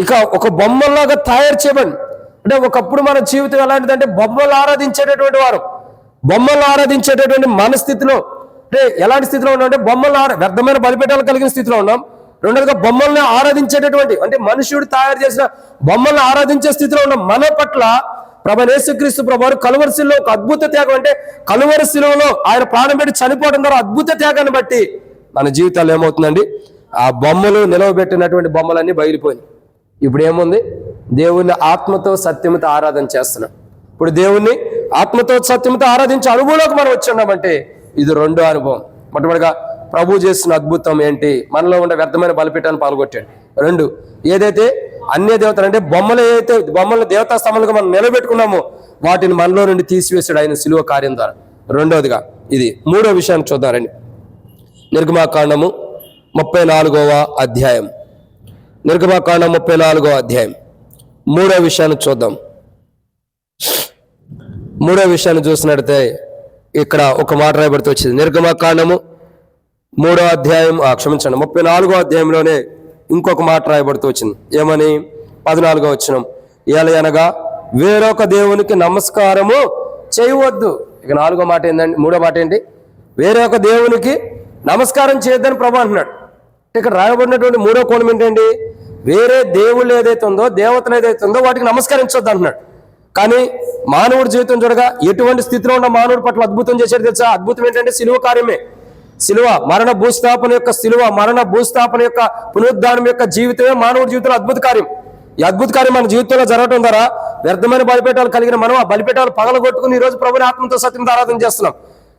ఇక ఒక బొమ్మల్లాగా తయారు చేయబడి. అంటే ఒకప్పుడు మన జీవితం ఎలాంటిదంటే బొమ్మలు ఆరాధించేటటువంటి వారు, బొమ్మలు ఆరాధించేటటువంటి మన స్థితిలో అంటే ఎలాంటి స్థితిలో ఉన్నాం అంటే వ్యర్థమైన బలిపీఠాలు కలిగిన స్థితిలో ఉన్నాం. రెండోదిగా బొమ్మల్ని ఆరాధించేటటువంటి అంటే మనుషుడు తయారు చేసిన బొమ్మల్ని ఆరాధించే స్థితిలో ఉన్నాం. మన పట్ల ప్రభువైన యేసుక్రీస్తు ప్రభువు కలువరిశిల్లో ఒక అద్భుత త్యాగం అంటే కలువరిశిలో ఆయన ప్రాణం పెట్టి చనిపోవడం ద్వారా అద్భుత త్యాగాన్ని బట్టి మన జీవితాలు ఏమవుతుందండి, ఆ బొమ్మలు నిలవబెట్టినటువంటి బొమ్మలన్నీ బయలుపోయినాయి. ఇప్పుడు ఏముంది, దేవుణ్ణి ఆత్మతో సత్యముతో ఆరాధన చేస్తున్నాం. ఇప్పుడు దేవుణ్ణి ఆత్మతో సత్యముతో ఆరాధించే అనుభవంలోకి మనం వచ్చి ఉన్నామంటే ఇది రెండో అనుభవం. మొట్టమొదటిగా ప్రభు చేసిన అద్భుతం ఏంటి, మనలో ఉండే వ్యర్థమైన బలిపీఠాన్ని పాల్గొట్టాడు. రెండు, ఏదైతే అన్య దేవతలు అంటే బొమ్మలు దేవతా స్తంభాలుగా మనం నిలబెట్టుకున్నామో వాటిని మనలో నుండి తీసివేశాడు ఆయన సిలువ కార్యం ద్వారా. రెండవదిగా ఇది. మూడో విషయాన్ని చూద్దారండి. నిర్గమకాండము 34వ అధ్యాయం, నిర్గమకాండం 34వ అధ్యాయం మూడో విషయాన్ని చూద్దాం. మూడో విషయాన్ని చూసినట్లయితే ఇక్కడ ఒక మాట రాయబడుతూ వచ్చింది. నిర్గమకాండము 3వ అధ్యాయం 34వ అధ్యాయంలోనే ఇంకొక మాట రాయబడుతూ వచ్చింది. ఏమని? 14వ వచనం, ఏలయనగా వేరొక దేవునికి నమస్కారము చేయవద్దు. ఇక 4వ మాట ఏంటండి, 3వ మాట ఏంటి? వేరొక దేవునికి నమస్కారం చేయొద్దని ప్రభు అంటున్నాడు. ఇక్కడ రాయబడినటువంటి 3వ కోణం ఏంటండి, వేరే దేవుళ్ళు ఏదైతే ఉందో, దేవతలు ఏదైతే ఉందో వాటికి నమస్కరించొద్దు అంటున్నాడు. కానీ మానవుడి జీవితం చూడగా ఎటువంటి స్థితిలో ఉన్న మానవుడి పట్ల అద్భుతం చేసేది తెలుసా? అద్భుతం ఏంటంటే సిలువ కార్యమే. సిలువ మరణ భూస్థాపన యొక్క పునరుద్ధానం యొక్క జీవితమే మానవుడి జీవితంలో అద్భుత కార్యం. ఈ అద్భుత కార్యం మన జీవితంలో జరగడం ద్వారా వ్యర్థమైన బలిపీఠాలు కలిగిన మనం ఆ బలిపీఠాలు పగలగొట్టుకుని ఈరోజు ప్రభుని ఆత్మతో సత్యంతో ఆరాధన చేస్తున్నాం.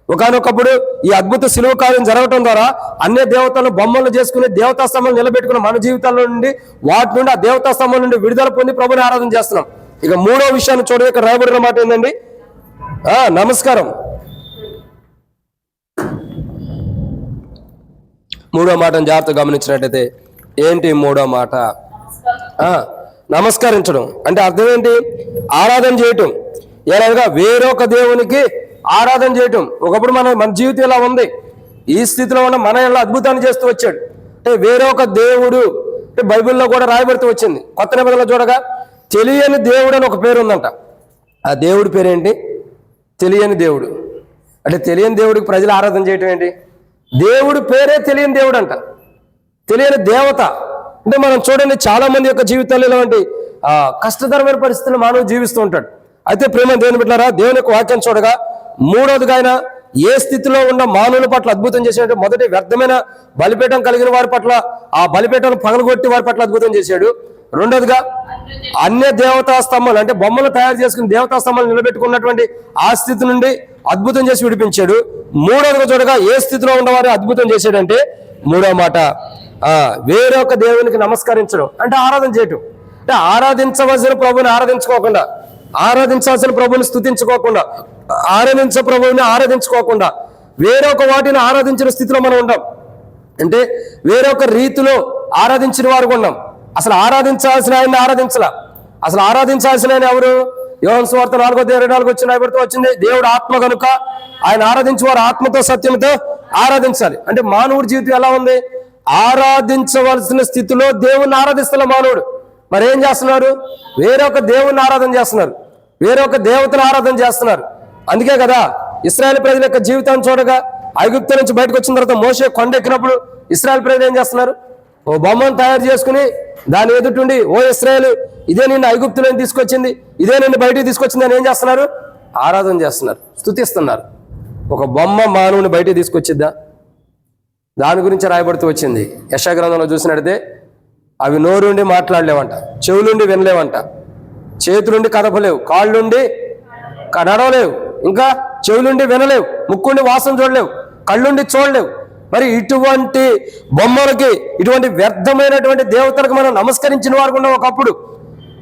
ఒకనొకప్పుడు ఈ అద్భుత సిలువ కార్యం జరగడం ద్వారా అన్య దేవతలను బొమ్మలు చేసుకుని దేవతా స్తంభాలు నిలబెట్టుకున్న మన జీవితాల్లో నుండి వాటి నుండి ఆ దేవతా స్తంభం నుండి విడుదల పొంది ప్రభుని ఆరాధన చేస్తున్నాం. ఇక మూడో విషయాన్ని చూడ, ఇక్కడ రాయబడిన మాట ఏంటండి, నమస్కారం. మూడో మాటను జాగ్రత్తగా గమనించినట్టయితే ఏంటి మూడో మాట? నమస్కరించడం అంటే అర్థం ఏంటి? ఆరాధన చేయటం. ఎలాగా వేరొక దేవునికి ఆరాధన చేయటం. ఒకప్పుడు మన జీవితం ఇలా ఉంది, ఈ స్థితిలో ఉన్న మన ఎలా అద్భుతాన్ని చేస్తూ వచ్చాడు. అంటే వేరొక దేవుడు అంటే బైబిల్లో కూడా రాయబడుతూ వచ్చింది. కొత్త నిబంధనలో చూడగా తెలియని దేవుడు అని ఒక పేరు ఉందంట. ఆ దేవుడి పేరేంటి? తెలియని దేవుడు. అంటే తెలియని దేవుడికి ప్రజలు ఆరాధన చేయటం ఏంటి? దేవుడి పేరే తెలియని దేవుడు అంట, తెలియని దేవత. అంటే మనం చూడండి, చాలా మంది యొక్క జీవితాల్లో ఇలాంటి కష్టతరమైన పరిస్థితులు మానవుడు జీవిస్తూ ఉంటాడు. అయితే ప్రేమ దేవుని బిడ్డలారా, దేవుని యొక్క వాక్యం చూడగా మూడోదిగా ఆయన ఏ స్థితిలో ఉన్న మానవుల పట్ల అద్భుతం చేశాడు? మొదటి వ్యర్థమైన బలిపీఠం కలిగిన వారి పట్ల ఆ బలిపీఠాలను పగలగొట్టి వారి పట్ల అద్భుతం చేశాడు. రెండోదిగా అన్య దేవతా స్తంభాలు అంటే బొమ్మలు తయారు చేసుకుని దేవతా స్తంభాలు నిలబెట్టుకున్నటువంటి ఆ స్థితి నుండి అద్భుతం చేసి విడిపించాడు. మూడోదిగా చూడగా ఏ స్థితిలో ఉన్నవారు అద్భుతం చేశాడంటే మూడో మాట వేరొక దేవునికి నమస్కరించడం అంటే ఆరాధన చేయటం. అంటే ఆరాధించవలసిన ప్రభుని ఆరాధించుకోకుండా, ఆరాధించాల్సిన ప్రభుని స్తుతించుకోకుండా, ప్రభుని ఆరాధించుకోకుండా వేరొక వాటిని ఆరాధించిన స్థితిలో మనం ఉంటాం. అంటే వేరొక రీతిలో ఆరాధించిన వారు ఉన్నాం. అసలు ఆరాధించాల్సిన ఆయన్ని ఆరాధించలా. అసలు ఆరాధించాల్సిన ఆయన ఎవరు? యోహాను సువార్త 4:24 వచ్చిన రాయబడుతూ వచ్చింది, దేవుడు ఆత్మ కనుక ఆయన ఆరాధించేవారు ఆత్మతో సత్యంతో ఆరాధించాలి. అంటే మానవుడి జీవితం ఎలా ఉంది? ఆరాధించవలసిన స్థితిలో దేవుణ్ణి ఆరాధిస్తున్న మానవుడు మరి ఏం చేస్తున్నారు? వేరొక దేవుణ్ణి ఆరాధన చేస్తున్నారు, వేరొక దేవతను ఆరాధన చేస్తున్నారు. అందుకే కదా ఇశ్రాయేలు ప్రజల యొక్క జీవితాన్ని చూడగా ఐగుప్తు నుంచి బయటకు వచ్చిన తర్వాత మోషే కొండ ఎక్కినప్పుడు ఇశ్రాయేలు ప్రజలు ఏం చేస్తున్నారు? ఓ బొమ్మను తయారు చేసుకుని దాని ఎదుటుండి, ఓ ఇశ్రాయేలు, ఇదే నిన్ను ఐగుప్తులో తీసుకొచ్చింది, ఇదే నిన్ను బయటికి తీసుకొచ్చింది అని ఏం చేస్తున్నారు? ఆరాధన చేస్తున్నారు, స్తుతిస్తున్నారు. ఒక బొమ్మ మానవుని బయటికి తీసుకొచ్చిద్దా? దాని గురించి రాయబడుతూ వచ్చింది. యెషయా గ్రంథంలో చూసినట్టయితే అవి నోరుండి మాట్లాడలేవంట, చెవులుండి వినలేవంట, చేతులుండి కదపలేవు, కాళ్ళుండి నడవలేవు, ఇంకా చెవులుండి వినలేవు, ముక్కుండి వాసన చూడలేవు, కళ్ళుండి చూడలేవు. మరి ఇటువంటి బొమ్మలకి, ఇటువంటి వ్యర్థమైనటువంటి దేవతలకు మనం నమస్కరించిన వారు ఉన్నాం ఒకప్పుడు.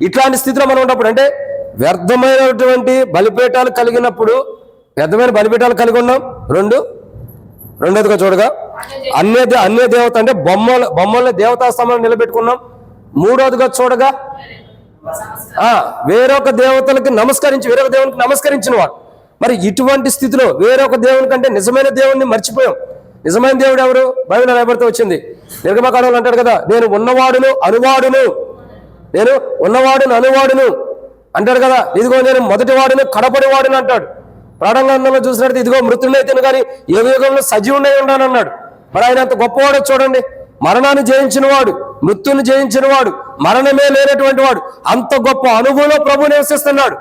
ఇట్లాంటి స్థితిలో మనం ఉన్నప్పుడు, అంటే వ్యర్థమైనటువంటి బలిపీఠాలు కలిగినప్పుడు, వ్యర్థమైన బలిపీఠాలు కలిగి ఉన్నాం. రెండోదిగా చూడగా అన్య దేవత అంటే బొమ్మల్ని దేవతా స్థానంలో నిలబెట్టుకున్నాం. మూడోదిగా చూడగా వేరొక దేవతలకి నమస్కరించి, వేరొక దేవునికి నమస్కరించిన వాడు. మరి ఇటువంటి స్థితిలో వేరొక దేవుని కంటే నిజమైన దేవుణ్ణి మర్చిపోయాం. నిజమైన దేవుడు ఎవరు? బైబిల్లో రాయబడుతూ వచ్చింది. నిర్గమకాండంలో అంటాడు కదా, నేను ఉన్నవాడును అనువాడును, నేను ఉన్నవాడును అనువాడును అంటాడు కదా. ఇదిగో నేను మొదటి వాడును కడపడి వాడును అంటాడు. ప్రాణంలో చూసినట్టు ఇదిగో మృతుడైతేను కానీ ఏ యుగంలో సజీవుడై ఉన్నాను అన్నాడు. మరి ఆయన అంత గొప్పవాడో చూడండి. మరణాన్ని జయించిన వాడు, మృత్యుని జయించిన వాడు, మరణమే లేనటువంటి వాడు, అంత గొప్ప అనుభవంలో ప్రభు నివసిస్తున్నాడు.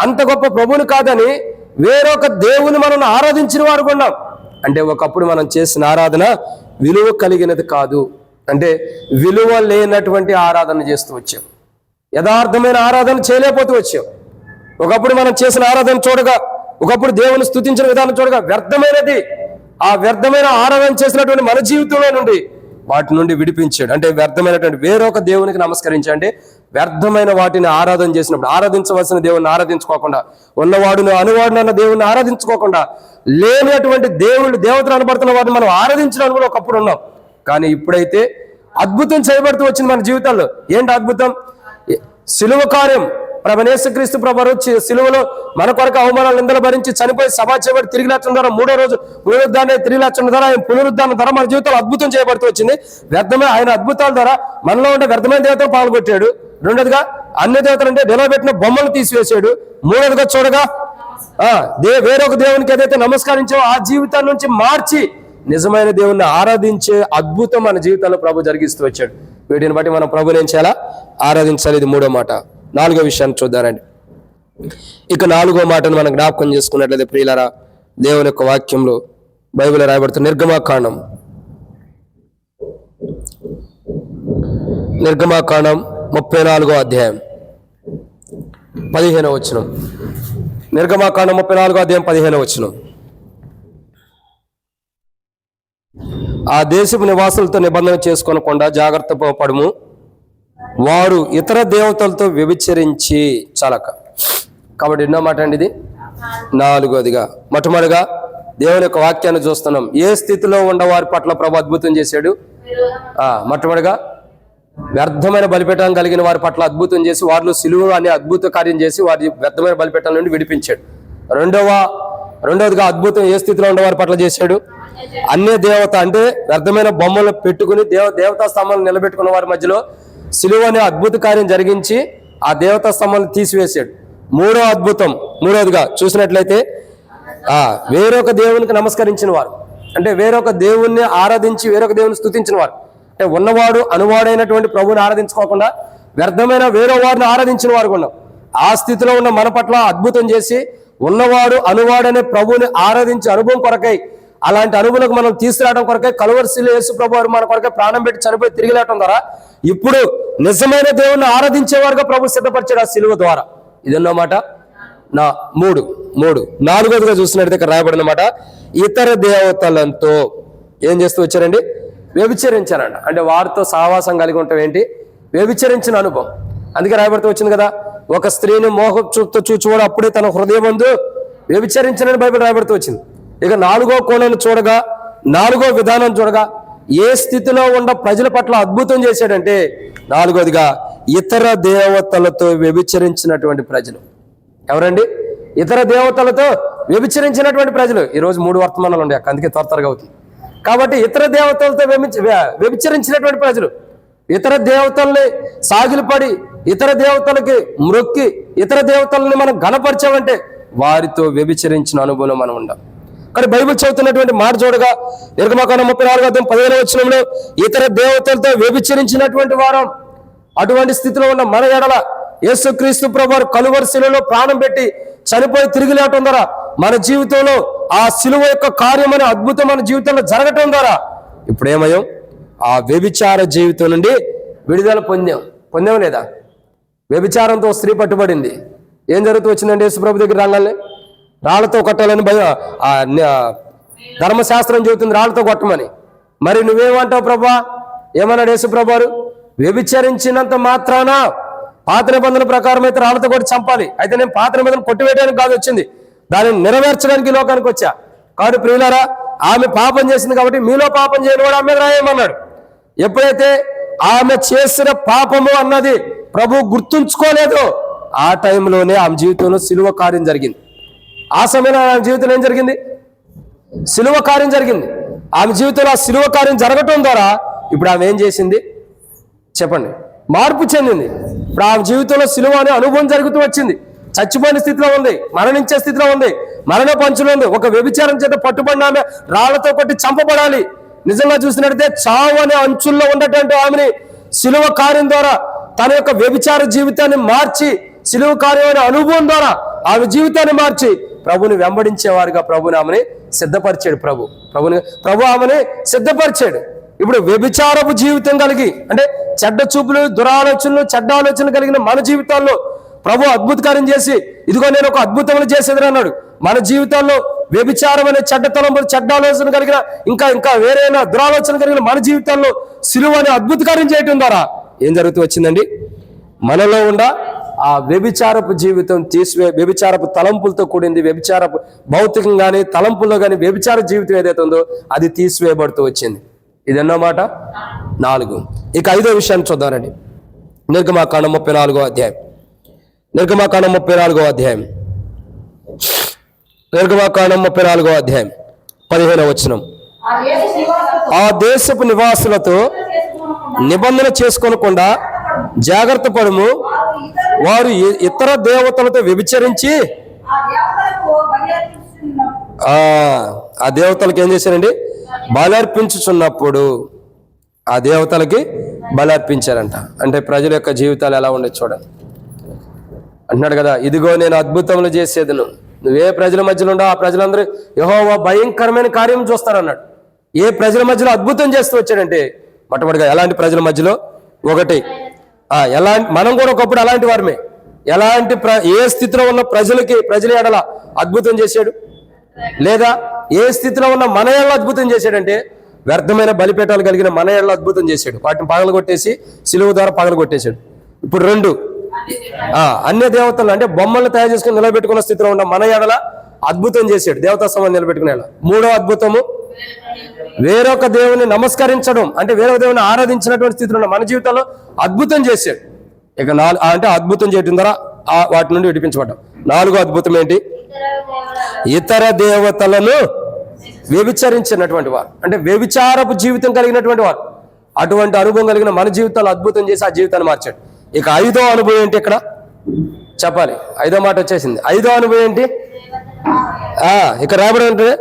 అంత గొప్ప ప్రభుని కాదని వేరొక దేవుని మనం ఆరాధించిన వారు కొన్నాం. అంటే ఒకప్పుడు మనం చేసిన ఆరాధన విలువ కలిగినది కాదు, అంటే విలువ లేనటువంటి ఆరాధన చేస్తూ వచ్చాం, యథార్థమైన ఆరాధన చేయలేకపోతూ వచ్చాం. ఒకప్పుడు మనం చేసిన ఆరాధన చూడగా, ఒకప్పుడు దేవుని స్తుతించిన విధానం చూడగా వ్యర్థమైనది. ఆ వ్యర్థమైన ఆరాధన చేసినటువంటి మన జీవితంలో నుండి వాటి నుండి విడిపించాడు. అంటే వ్యర్థమైనటువంటి వేరొక దేవునికి నమస్కరించి, అంటే వ్యర్థమైన వాటిని ఆరాధన చేసినప్పుడు, ఆరాధించవలసిన దేవుని ఆరాధించుకోకుండా, ఉన్నవాడును అనువాడును అన్న దేవుని ఆరాధించుకోకుండా, లేనటువంటి దేవతలు అనబడుతున్న వాటిని మనం ఆరాధించడానికి కూడా ఒకప్పుడు ఉన్నాం. కానీ ఇప్పుడైతే అద్భుతం చేయబడుతూ వచ్చింది మన జీవితాల్లో. ఏంటి అద్భుతం? సిలువ కార్యం. యేసుక్రీస్తు ప్రభువు సిలువలో మన కొరకు అవమానాలు నిందలు భరించి చనిపోయి సభా చేయబడి తిరిగి లేచడం ద్వారా, మూడో రోజు పునరుద్ధాన్ని తిరిగి లేచడం ద్వారా, ఆయన పునరుద్ధానం ద్వారా మన జీవితంలో అద్భుతం చేయబడుతూ వచ్చింది. వ్యర్థమైన ఆయన అద్భుతాల ద్వారా మనలో ఉండే వ్యర్థమైన దేవతలు పాల్గొట్టాడు. రెండోదిగా అన్య దేవతలు అంటే నిలబెట్టిన బొమ్మలు తీసివేశాడు. మూడోదిగా చూడగా వేరొక దేవునికి ఏదైతే నమస్కరించామో ఆ జీవితాన్ని నుంచి మార్చి నిజమైన దేవుణ్ణి ఆరాధించే అద్భుతం మన జీవితంలో ప్రభు జరిగిస్తూ వచ్చాడు. వీటిని బట్టి మనం ప్రభుని ఏం చేయాలా? ఆరాధించాలి. ఇది మూడో మాట. నాలుగో విషయాన్ని చూద్దారండి. ఇక నాలుగో మాటను మనం జ్ఞాపకం చేసుకున్నట్లయితే ప్రియులారా, దేవుని యొక్క వాక్యంలో బైబిల్ రాయబడుతున్న నిర్గమాకాండం 34వ అధ్యాయం 15వ వచనం. నిర్గమాకాండం 34వ అధ్యాయం 15వ వచనం. ఆ దేశపు నివాసులతో నిబంధన చేసుకొనకుండా జాగ్రత్త పడము, వారు ఇతర దేవతలతో వ్యభిచరించి చాలక. కాబట్టి ఎన్నో మాట అండి ఇది? నాలుగోదిగా మొట్టమొదటిగా దేవుని యొక్క వాక్యాన్ని చూస్తున్నాం. ఏ స్థితిలో ఉన్న వారి పట్ల ప్రభు అద్భుతం చేశాడు? మొట్టమొదటిగా వ్యర్థమైన బలిపీఠం కలిగిన వారి పట్ల అద్భుతం చేసి, వారిలో సిలువ అనే అద్భుత కార్యం చేసి వారి వ్యర్థమైన బలిపీఠం నుండి విడిపించాడు. రెండవదిగా అద్భుతం ఏ స్థితిలో ఉన్న వారి పట్ల చేశాడు? అన్య దేవత అంటే వ్యర్థమైన బొమ్మలు పెట్టుకుని దేవతా స్తంభాలను నిలబెట్టుకున్న వారి మధ్యలో సిలువ అనే అద్భుత కార్యం జరిగించి ఆ దేవతా స్తంభాలను తీసివేశాడు. మూడవదిగా చూసినట్లయితే వేరొక దేవునికి నమస్కరించిన వారు, అంటే వేరొక దేవుణ్ణి ఆరాధించి వేరొక దేవుని స్తుతించిన వారు, అంటే ఉన్నవాడు అనువాడైనటువంటి ప్రభువుని ఆరాధించుకోకుండా వ్యర్థమైన వేరే వారిని ఆరాధించిన వారు ఉన్నాం. ఆ స్థితిలో ఉన్న మన పట్ల అద్భుతం చేసి ఉన్నవాడు అనువాడనే ప్రభువుని ఆరాధించి అనుభవం కొరకై, అలాంటి అనుభవం మనం తీసుకురావడం కొరకై కలువరిశిలో యేసు ప్రభు వారు మన కొరకై ప్రాణం పెట్టి చనిపోయి తిరిగి లేవడం ద్వారా ఇప్పుడు నిజమైన దేవుణ్ణి ఆరాధించేవారుగా ప్రభు సిద్ధపరిచాడు ఆ సిలువ ద్వారా. ఇదన్నమాట నాలుగోదిగా చూసినట్లయితే ఇక్కడ రాయబడిన మాట, ఇతర దేవతలతో ఏం చేస్తూ వచ్చారండి? వ్యభిచరించారంట. అంటే వారితో సహవాసం కలిగి ఉంటాం. ఏంటి? వ్యభిచరించిన అనుభవం. అందుకే రాయబడుతూ వచ్చింది కదా, ఒక స్త్రీని మోహ చూపుతో చూచువాడు అప్పుడే తన హృదయమందు వ్యభిచరించనని బైబిల్ రాయబడుతూ వచ్చింది. ఇక నాలుగో కోణాన్ని చూడగా, నాలుగో విధానం చూడగా, ఏ స్థితిలో ఉన్న ప్రజల పట్ల అద్భుతం చేశాడంటే, నాలుగోదిగా ఇతర దేవతలతో వ్యభిచరించినటువంటి ప్రజలు. ఎవరండి? ఇతర దేవతలతో వ్యభిచరించినటువంటి ప్రజలు. ఈరోజు 3 వర్తమానాలు ఉన్నాయి, అందుకే త్వరగా అవుతుంది. కాబట్టి ఇతర దేవతలతో వ్యభిచరించినటువంటి ప్రజలు, ఇతర దేవతల్ని సాగిలపడి, ఇతర దేవతలకి మ్రొక్కి, ఇతర దేవతల్ని మనం ఘనపరిచామంటే వారితో వ్యభిచరించిన అనుభవం మనం ఉండాలి. కానీ బైబిల్ చదువుతున్నటువంటి మాట చూడగా నిర్గమకాండం 34:15 ఇతర దేవతలతో వ్యభిచరించినటువంటి వారం. అటువంటి స్థితిలో ఉన్న మన ఎడల యేసుక్రీస్తు ప్రభువు కలువరి శిలువలో ప్రాణం పెట్టి చనిపోయి తిరిగి లేవటం ద్వారా మన జీవితంలో ఆ శిలువ యొక్క కార్యం అనే అద్భుతం మన జీవితంలో జరగటం ద్వారా ఇప్పుడేమయ్యాం? ఆ వ్యభిచార జీవితం నుండి విడుదల పొందాం లేదా? వ్యభిచారంతో స్త్రీ పట్టుబడింది. ఏం జరుగుతూ వచ్చిందండి? యేసుప్రభు దగ్గర రాగానే రాళ్లతో కొట్టాలని ధర్మశాస్త్రం చెబుతుంది, రాళ్లతో కొట్టమని. మరి నువ్వేమంటావు ప్రభా? ఏమన్నాడు యేసుప్రభు? వ్యభిచరించినంత మాత్రాన పాత నిబంధన ప్రకారం అయితే రాళ్లతో కొట్టి చంపాలి. అయితే నేను పాత నిబంధన కొట్టివేయడానికి కాదు వచ్చింది, దానిని నెరవేర్చడానికి ఈ లోకానికి వచ్చా. కాబట్టి ప్రియులారా, ఆమె పాపం చేసింది కాబట్టి మీలో పాపం చేయని వాడు ఆమె రాయమన్నాడు. ఎప్పుడైతే ఆమె చేసిన పాపము అన్నది ప్రభు గుర్తుంచుకోలేదు, ఆ టైంలోనే ఆమె జీవితంలో సిలువ కార్యం జరిగింది. ఆ సమయంలో ఆమె జీవితంలో ఏం జరిగింది? సిలువ కార్యం జరిగింది. ఆమె జీవితంలో ఆ సిలువ కార్యం జరగటం ద్వారా ఇప్పుడు ఆమె ఏం చేసింది చెప్పండి? మార్పు చెందింది. ఇప్పుడు ఆమె జీవితంలో సిలువ అనే అనుభవం జరుగుతూ వచ్చింది. చచ్చిపోయిన స్థితిలో ఉంది, మరణించే స్థితిలో ఉంది, మరణ పంచులో ఉంది. ఒక వ్యభిచారం చేత పట్టుబడిన ఆమె రాళ్లతో కొట్టి చంపబడాలి. నిజంగా చూసినట్టయితే చావు అనే అంచుల్లో ఉన్నటువంటి ఆమెని సిలువ కార్యం ద్వారా తన యొక్క వ్యభిచార జీవితాన్ని మార్చి, సిలువ కార్యం అనే అనుభవం ద్వారా ఆమె జీవితాన్ని మార్చి ప్రభుని వెంబడించేవారుగా ప్రభుని ఆమెని సిద్ధపరిచాడు. ప్రభు ఆమెని సిద్ధపరిచాడు. ఇప్పుడు వ్యభిచారపు జీవితం కలిగి, అంటే చెడ్డ చూపులు, దురాలోచనలు, చెడ్డ ఆలోచనలు కలిగిన మన జీవితాల్లో ప్రభు అద్భుత కార్యం చేసి, ఇదిగో నేను ఒక అద్భుతములు చేసేది అన్నాడు. మన జీవితాల్లో వ్యభిచారం అనే చెడ్డ తలంపులు, చెడ్డ ఆలోచన కలిగిన ఇంకా వేరైనా దురాలోచన కలిగిన మన జీవితాల్లో సిలువ అనే అద్భుత కార్యం చేయటం ద్వారా ఏం జరుగుతూ వచ్చిందండి? మనలో ఉన్న ఆ వ్యభిచారపు జీవితం వ్యభిచారపు తలంపులతో కూడింది, వ్యభిచారపు భౌతికంగానే తలంపుల్లో కానీ వ్యభిచార జీవితం ఏదైతే ఉందో అది తీసివేయబడుతూ వచ్చింది. ఇది ఎన్నో మాట? 4. ఇక 5వ విషయాన్ని చూద్దామండి. నిర్గమకాండం 34వ అధ్యాయం. నిర్గమకాండం 34వ అధ్యాయం. నిర్గమకాండం 34వ అధ్యాయం 15వ వచనం. ఆ దేశపు నివాసులతో నిబంధన చేసుకోనకుండా జాగ్రత్త పడుము, వారు ఇతర దేవతలతో వ్యభిచరించి ఆ దేవతలకు ఏం చేశారండి? బలర్పించుచున్నప్పుడు ఆ దేవతలకి బలర్పించారంట. అంటే ప్రజల యొక్క జీవితాలు ఎలా ఉండే చూడండి. అంటున్నాడు కదా, ఇదిగో నేను అద్భుతములు చేసేదను. నువ్వే ప్రజల మధ్యలో ఉండవు, ఆ ప్రజలందరూ యెహోవా భయంకరమైన కార్యం చూస్తారన్నాడు. ఏ ప్రజల మధ్యలో అద్భుతం చేస్తూ వచ్చాడంటే, మొట్టమొదటిగా ఎలాంటి ప్రజల మధ్యలో? ఒకటి, మనం కూడా ఒకప్పుడు అలాంటి వారమే. ఏ స్థితిలో ఉన్న ప్రజల ఎడల అద్భుతం చేశాడు? లేదా ఏ స్థితిలో ఉన్న మన ఎడల అద్భుతం చేశాడంటే, వ్యర్థమైన బలిపీఠాలు కలిగిన మన ఎడల అద్భుతం చేశాడు. వాటిని పగలగొట్టేసి సిలువ ద్వారా పగలగొట్టేశాడు. ఇప్పుడు 2, అన్య దేవతలు అంటే బొమ్మలు తయారు చేసుకుని నిలబెట్టుకున్న స్థితిలో ఉన్న మన ఎడల అద్భుతం చేశాడు, దేవతా సమాన్ని నిలబెట్టుకునే. 3వ అద్భుతము వేరొక దేవుని నమస్కరించడం, అంటే వేరొక దేవుని ఆరాధించినటువంటి స్థితిలో ఉన్న మన జీవితంలో అద్భుతం చేశాడు. ఇక 4 అంటే అద్భుతం చేయడం ద్వారా వాటి నుండి విడిపించబడ్డాం. 4వ అద్భుతం ఏంటి? ఇతర దేవతలను వ్యభిచరించినటువంటి వారు, అంటే వ్యభిచారపు జీవితం కలిగినటువంటి వారు. అటువంటి అనుభవం కలిగిన మన జీవితాలు అద్భుతం చేసి ఆ జీవితాన్ని మార్చాడు. ఇక 5వ అనుభవం ఏంటి? ఇక్కడ చెప్పాలి. 5వ మాట వచ్చేసింది. 5వ అనుభవం ఏంటి? ఇక్కడ రాబడి ఉంటుంది,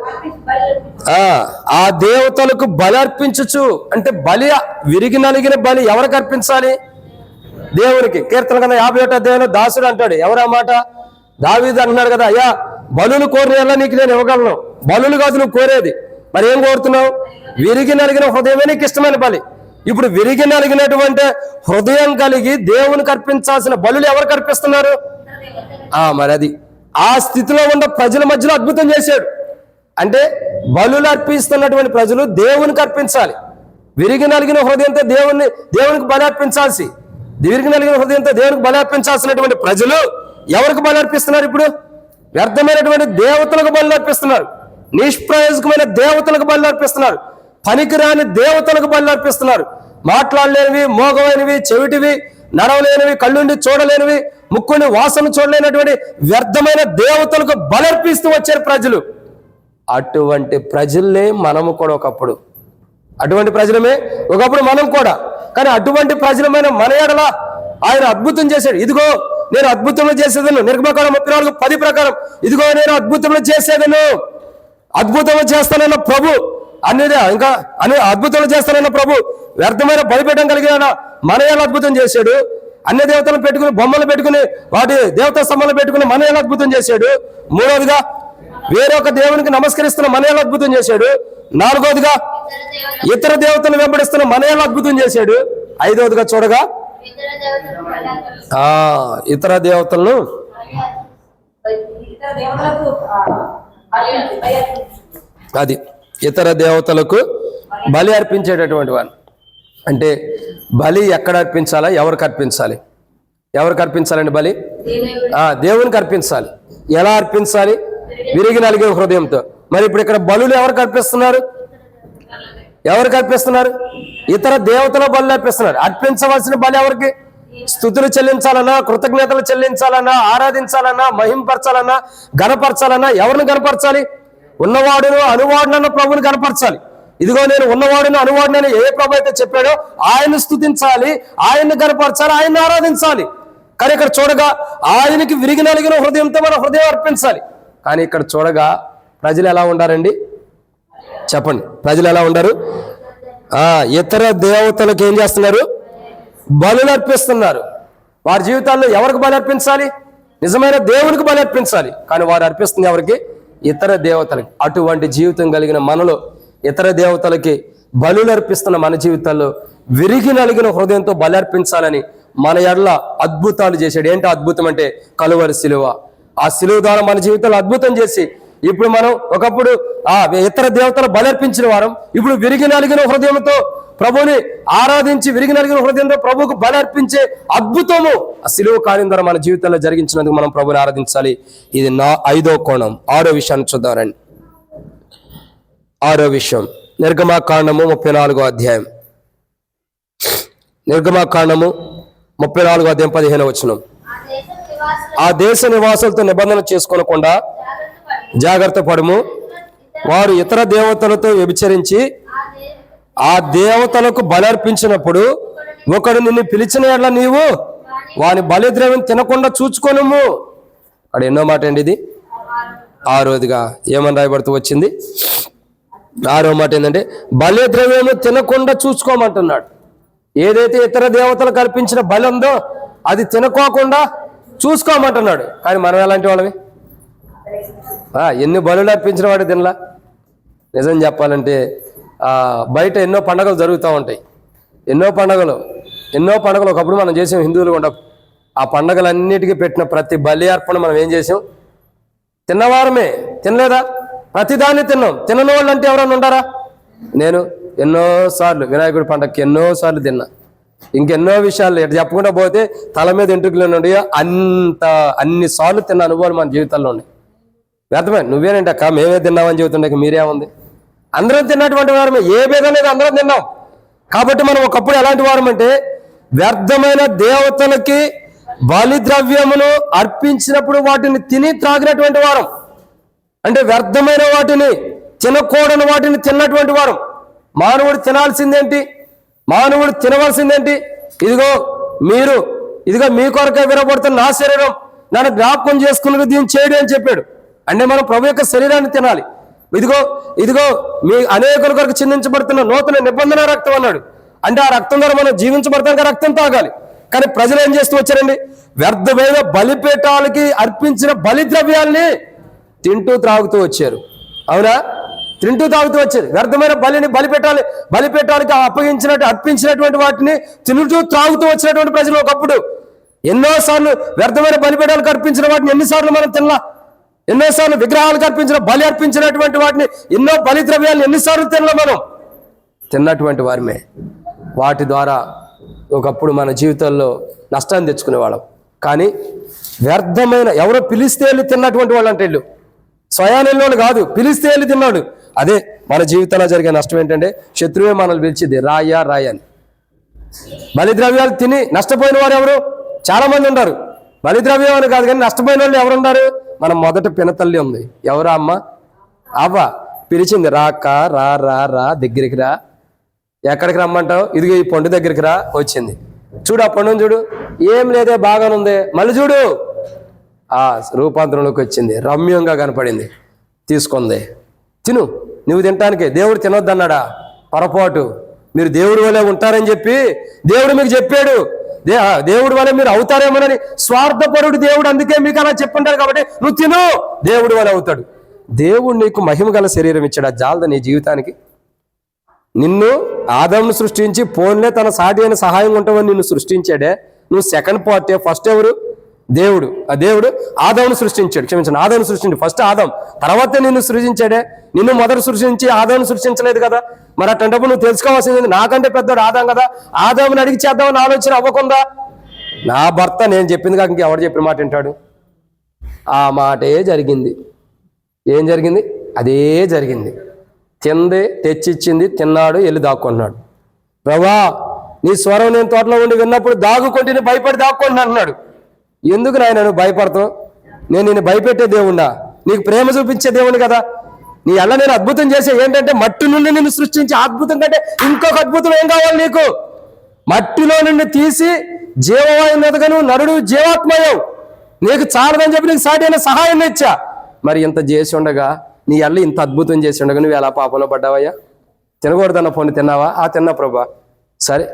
ఆ దేవతలకు బలి అర్పించచ్చు. అంటే విరిగి నలిగిన బలి ఎవరికి అర్పించాలి? దేవునికి. కీర్తన కన్నా 51వ అధ్యాయంలో దాసుడు అంటాడు, ఎవరా మాట? దావీదు అంటున్నాడు కదా, అయ్యా బలులు కోరిన నీకు నేను ఇవ్వగలను. బలులు కాదు నువ్వు కోరేది, మరి ఏం కోరుతున్నావు? విరిగి నలిగిన హృదయమే నీకు ఇష్టమైన బలి. ఇప్పుడు విరిగి నలిగినటువంటి హృదయం కలిగి దేవునికి అర్పించాల్సిన బలులు ఎవరికి అర్పిస్తున్నారు? మరి అది ఆ స్థితిలో ఉన్న ప్రజల మధ్యలో అద్భుతం చేశాడు. అంటే బలులు అర్పిస్తున్నటువంటి ప్రజలు దేవునికి అర్పించాలి. విరిగి నలిగిన హృదయంతో దేవునికి బలి అర్పించాల్సి, విరిగి నలిగిన హృదయంతో దేవునికి బలి అర్పించాల్సినటువంటి ప్రజలు ఎవరికి బలి అర్పిస్తున్నారు? ఇప్పుడు వ్యర్థమైనటువంటి దేవతలకు బలి అర్పిస్తున్నారు, నిష్ప్రయోజకమైన దేవతలకు బలి అర్పిస్తున్నారు. పనికిరాని దేవతలకు బలి అర్పిస్తున్నారు. మాట్లాడలేనివి, మోగమైనవి, చెవిటివి, నడవలేనివి, కళ్ళుండి చూడలేనివి, ముక్కుని వాసన చూడలేనటువంటి వ్యర్థమైన దేవతలకు బలర్పిస్తూ వచ్చారు ప్రజలు. అటువంటి ప్రజలే మనము కూడా ఒకప్పుడు, అటువంటి ప్రజలమే ఒకప్పుడు మనం కూడా. కానీ అటువంటి ప్రజలమైన మన ఎడల ఆయన అద్భుతం చేశాడు. ఇదిగో నేను అద్భుతములు చేసేదను, నిర్గమకాండం 34:10 ప్రకారం, ఇదిగో నేను అద్భుతములు చేసేదను, అద్భుతములు చేస్తానన్న ప్రభు అన్ని అద్భుతాలు చేస్తానన్న ప్రభు వ్యర్థమైన బలిపీఠం కలిగిన మన ఎలా అద్భుతం చేశాడు. అన్ని దేవతలను పెట్టుకుని, బొమ్మలు పెట్టుకుని, వాటి దేవతా స్తంభాలు పెట్టుకుని మన ఎలా అద్భుతం చేశాడు. మూడవదిగా వేరొక దేవునికి నమస్కరిస్తున్న మన ఎలా అద్భుతం చేశాడు. నాలుగవదిగా ఇతర దేవతలను వెంబడిస్తున్న మన ఎలా అద్భుతం చేశాడు. ఐదవదిగా చూడగా ఇతర దేవతలను అది ఇతర దేవతలకు బలి అర్పించేటటువంటి వాడు. అంటే బలి ఎక్కడ అర్పించాలా, ఎవరికి అర్పించాలి? ఎవరికి అర్పించాలండి బలి? దేవునికి అర్పించాలి. ఎలా అర్పించాలి? విరిగి నలిగే హృదయంతో. మరి ఇప్పుడు ఇక్కడ బలులు ఎవరికి అర్పిస్తున్నారు? ఎవరికి అర్పిస్తున్నారు? ఇతర దేవతల బలి అర్పిస్తున్నారు. అర్పించవలసిన బలి ఎవరికి? స్తుతులు చెల్లించాలన్నా, కృతజ్ఞతలు చెల్లించాలన్నా, ఆరాధించాలన్నా, మహింపరచాలన్నా, గణపరచాలన్నా ఎవరిని గణపరచాలి? ఉన్నవాడును అనువాడునన్న ప్రభుని గణపరచాలి. ఇదిగో నేను ఉన్నవాడును అనువాడునని ఏ ప్రభు అయితే చెప్పాడో ఆయన స్తుతించాలి, ఆయన్ని గణపరచాలి, ఆయన్ని ఆరాధించాలి. కానీ ఇక్కడ చూడగా ఆయనకి విరిగి నలిగిన హృదయంతో మన హృదయం అర్పించాలి. కానీ ఇక్కడ చూడగా ప్రజలు ఎలా ఉండారండి? చెప్పండి, ప్రజలు ఎలా ఉండరు? ఇతర దేవతలకు ఏం చేస్తున్నారు? బలులు అర్పిస్తున్నారు. వారి జీవితాల్లో ఎవరికి బలి అర్పించాలి? నిజమైన దేవునికి బలి అర్పించాలి. కానీ వారు అర్పిస్తుంది ఎవరికి? ఇతర దేవతలకి. అటువంటి జీవితం కలిగిన మనలో ఇతర దేవతలకి బలులు అర్పిస్తున్న మన జీవితాల్లో విరిగి నలిగిన హృదయంతో బలి అర్పించాలని మన ఎడల అద్భుతాలు చేశాడు. ఏంటి అద్భుతం అంటే? కలువరి శిలువ. ఆ శిలువ ద్వారా మన జీవితంలో అద్భుతం చేసి ఇప్పుడు మనం ఒకప్పుడు ఇతర దేవతలు బలి అర్పించిన వారం, ఇప్పుడు విరిగి నలిగిన హృదయంతో ప్రభుని ఆరాధించి విరిగి నలిగిన హృదయంతో ప్రభుకు బలి అర్పించే అద్భుతము ఆ శిలువ కార్యం ద్వారా మన జీవితంలో జరిగించినందుకు మనం ప్రభుని ఆరాధించాలి. ఇది నా 5వ కోణం. 6వ విషయాన్ని చూద్దాం రండి. 6వ విషయం నిర్గమాకాండము 34వ అధ్యాయం. నిర్గమాకాండము 34వ అధ్యాయం 15వ వచనం. ఆ దేశ నివాసులతో నిబంధన చేసుకోనకుండా జాగ్రత్త పడుము. వారు ఇతర దేవతలతో వ్యభిచరించి ఆ దేవతలకు బలర్పించినప్పుడు ఒకడు నిన్ను పిలిచిన ఎడల నీవు వాని బలిద్రవ్యం తినకుండా చూచుకోనుము. అక్కడ ఎన్నో మాట అండి ఇది? 6వదిగా ఏమని రాయబడుతూ వచ్చింది? 6వ మాట ఏంటంటే బలిద్రవ్యము తినకుండా చూసుకోమంటున్నాడు. ఏదైతే ఇతర దేవతలు కల్పించిన బలి ఉందో అది తినకోకుండా చూసుకోమంటున్నాడు. కానీ మనం ఎలాంటి వాళ్ళవి? ఎన్ని బలులు అర్పించిన వాడు తినలా. నిజం చెప్పాలంటే బయట ఎన్నో పండుగలు జరుగుతూ ఉంటాయి. ఎన్నో పండుగలు ఒకప్పుడు మనం చేసాం హిందువులు కూడా. ఆ పండుగలన్నిటికీ పెట్టిన ప్రతి బలి అర్పణ మనం ఏం చేసాం? తిన్నవారమే. తినలేదా? ప్రతిదాన్ని తిన్నాం. తినని వాళ్ళు అంటే ఎవరన్నా ఉంటారా? నేను ఎన్నోసార్లు వినాయకుడి పండగకి ఎన్నోసార్లు తిన్నా. ఇంకెన్నో విషయాలు ఎటు చెప్పుకుంటూ పోతే తల మీద ఎంట్రుకలు నుండి అన్నిసార్లు తిన్న అనుభవాలు మన జీవితాల్లో ఉన్నాయి. వ్యర్థమే. నువ్వేనంటే అక్క మేమే తిన్నామని చెబుతుండే మీరేముంది? అందరం తిన్నటువంటి వారమే. ఏ భేదం లేదు, అందరం తిన్నాం. కాబట్టి మనం ఒకప్పుడు ఎలాంటి వారం అంటే వ్యర్థమైన దేవతలకి బలి ద్రవ్యమును అర్పించినప్పుడు వాటిని తిని త్రాగినటువంటి వారం. అంటే వ్యర్థమైన వాటిని, తినకూడని వాటిని తిన్నటువంటి వారం. మానవుడు తినాల్సిందేంటి? మానవుడు తినవలసిందేంటి? ఇదిగో మీ కొరకే విరబడుతున్న నా శరీరం నన్ను జ్ఞాపకం చేసుకున్నది దీన్ని చేయడం అని చెప్పాడు. అంటే మనం ప్రభు యొక్క శరీరాన్ని తినాలి. ఇదిగో మీ అనేకుల కొరకు చిందించబడుతున్న నూతన నిబంధన రక్తం అన్నాడు. అంటే ఆ రక్తం ద్వారా మనం జీవించబడతానికి రక్తం తాగాలి. కానీ ప్రజలు ఏం చేస్తూ వచ్చారండి? వ్యర్థమైన బలిపీఠాలకి అర్పించిన బలి ద్రవ్యాల్ని తింటూ త్రాగుతూ వచ్చారు. అవునా? తింటూ తాగుతూ వచ్చారు. వ్యర్థమైన బలిపీఠాలకి అర్పించినటువంటి వాటిని తింటూ త్రాగుతూ వచ్చినటువంటి ప్రజలు ఒకప్పుడు. ఎన్నోసార్లు వ్యర్థమైన బలిపీఠాలకు అర్పించిన వాటిని ఎన్నిసార్లు మనం తినలా? ఎన్నోసార్లు విగ్రహాలకు అర్పించినటువంటి వాటిని, ఎన్నో బలి ద్రవ్యాలను ఎన్నిసార్లు తినలా? మనం తిన్నటువంటి వారమే. వాటి ద్వారా ఒకప్పుడు మన జీవితంలో నష్టాన్ని తెచ్చుకునేవాళ్ళం. కానీ వ్యర్థమైన ఎవరో పిలిస్తే వెళ్ళి తిన్నటువంటి వాళ్ళు అంటే వీళ్ళు స్వయాన్ని కాదు, పిలిస్తే వెళ్ళి తిన్నాడు. అదే మన జీవితంలో జరిగే నష్టం ఏంటంటే శత్రువే మనల్ని పిలిచింది రాయ్యా రాయని. బలిద్రవ్యాలు తిని నష్టపోయిన వారు ఎవరు? చాలా మంది ఉన్నారు. బలిద్రవ్యం అని కాదు కానీ నష్టపోయిన వాళ్ళు ఎవరున్నారు? మనం మొదట పినతల్లి ఉంది. ఎవరా అమ్మ? అవ్వ పిలిచింది, రాక్క రా రా రా దగ్గరికి రా. ఎక్కడికి రమ్మంటావు? ఇదిగో ఈ పండు దగ్గరికి రా. వచ్చింది. చూడు ఆ పండును చూడు, ఏం లేదే బాగానుంది. మళ్ళీ చూడు, ఆ రూపాంతరంలోకి వచ్చింది, రమ్యంగా కనపడింది, తీసుకుంది. తిను, నువ్వు తినటానికే. దేవుడు తినొద్దన్నాడా? పొరపాటు. మీరు దేవుడి వల్లే ఉంటారని చెప్పి దేవుడు మీకు చెప్పాడు. దేవుడి వల్ల మీరు అవుతారేమోనని స్వార్థపరుడు దేవుడు, అందుకే మీకు అలా చెప్పుంటారు కాబట్టి నువ్వు తిను, దేవుడి వల్ల అవుతాడు. దేవుడు నీకు మహిమ గల శరీరం ఇచ్చాడు. జాలదా నీ జీవితానికి? నిన్ను ఆదామును సృష్టించి పోన్లే తన సాటి అయిన సహాయం ఉంటావని నిన్ను సృష్టించాడే. నువ్వు సెకండ్ పార్టీ. ఫస్ట్ ఎవరు? దేవుడు. ఆ దేవుడు ఆదామును సృష్టించాడు. క్షమించండి, ఆదామును సృష్టించాడు. ఫస్ట్ ఆదాం, తర్వాత నిన్ను సృష్టించాడే. నిన్ను మొదట సృష్టించి ఆదామును సృష్టించలేదు కదా. మరి అట్టంటప్పుడు నువ్వు తెలుసుకోవాల్సింది, నాకంటే పెద్దోడు ఆదాం కదా, ఆదాముని అడిగి చేద్దామని ఆలోచన అవ్వకుండా నా భర్త నేను చెప్పింది కాక ఇంకెవడు చెప్పిన మాట వింటాడు? ఆ మాటే జరిగింది. ఏం జరిగింది? అదే జరిగింది. తింది, తెచ్చిచ్చింది, తిన్నాడు, వెళ్ళి దాక్కుంటున్నాడు. ప్రభా నీ స్వరం నేను తోటలో ఉండి విన్నప్పుడు దాగుకుంటే భయపడి దాక్కుంటున్నా అన్నాడు. ఎందుకు నాయన నువ్వు భయపడతావు? నేను నిన్ను భయపెట్టే దేవుణ్ణా? నీకు ప్రేమ చూపించే దేవుని కదా. నీ అల్ల నేను అద్భుతం చేసే ఏంటంటే మట్టి నుండి నిన్ను సృష్టించి అద్భుతం కంటే ఇంకొక అద్భుతం ఏం కావాలి నీకు? మట్టిలో నుండి తీసి జీవవాయువు ఎదగను, నరుడు జీవాత్మయం. నీకు చాలదని చెప్పి నీకు సాటి అయిన సహాయం ఇచ్చా. మరి ఇంత చేసి ఉండగా, నీ అల్ల ఇంత అద్భుతం చేసి ఉండగా నువ్వు ఎలా పాపంలో పడ్డావయ్యా? తినకూడదన్న పొన్ను తిన్నావా? తిన్నా ప్రభా. సరే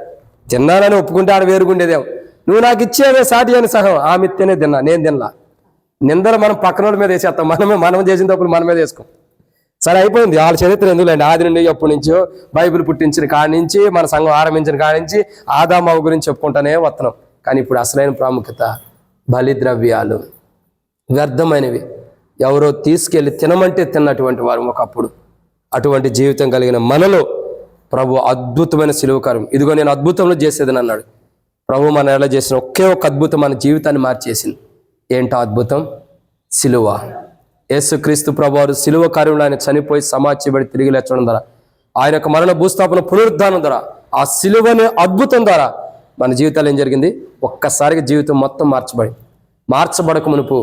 తిన్నానని ఒప్పుకుంటే ఆడ వేరుగుండేదేం. నువ్వు నాకు ఇచ్చేవే సాటి అని సహం, ఆ మిత్తేనే తిన్నా, నేను తిన్నా. నిందలు మనం పక్కనోడి మీద వేసేస్తాం. మనం చేసిన తప్పులు మన మీద వేసుకోం. సరే అయిపోయింది. వాళ్ళ చరిత్ర ఎందుకులేండి. ఆది నుండి ఎప్పటి నుంచో బైబిల్ పుట్టించిన కాడి నుంచి, మన సంఘం ఆరంభించిన కాడి నుంచి ఆదామావు గురించి చెప్పుకుంటానే వస్తున్నాం. కానీ ఇప్పుడు అసలైన ప్రాముఖ్యత బలిద్రవ్యాలు, వ్యర్థమైనవి. ఎవరో తీసుకెళ్ళి తినమంటే తిన్నటువంటి వారు ఒకప్పుడు. అటువంటి జీవితం కలిగిన మనలో ప్రభు అద్భుతమైన సిలువ కార్యం, ఇదిగో నేను అద్భుతంలో చేసేదని అన్నాడు. ప్రభు మన ఎలా చేసిన ఒకే ఒక అద్భుతం మన జీవితాన్ని మార్చేసింది. ఏంటో అద్భుతం? సిలువ. యేసుక్రీస్తు ప్రభువారు సిలువ కార్యంలో ఆయన చనిపోయి సమాధించబడి తిరిగి లేచడం ద్వారా, ఆయన యొక్క మరణ భూస్థాపన పునరుద్ధానం ద్వారా, ఆ సిలువనే అద్భుతం ద్వారా మన జీవితాలు ఏం జరిగింది? ఒక్కసారిగా జీవితం మొత్తం మార్చబడక మునుపు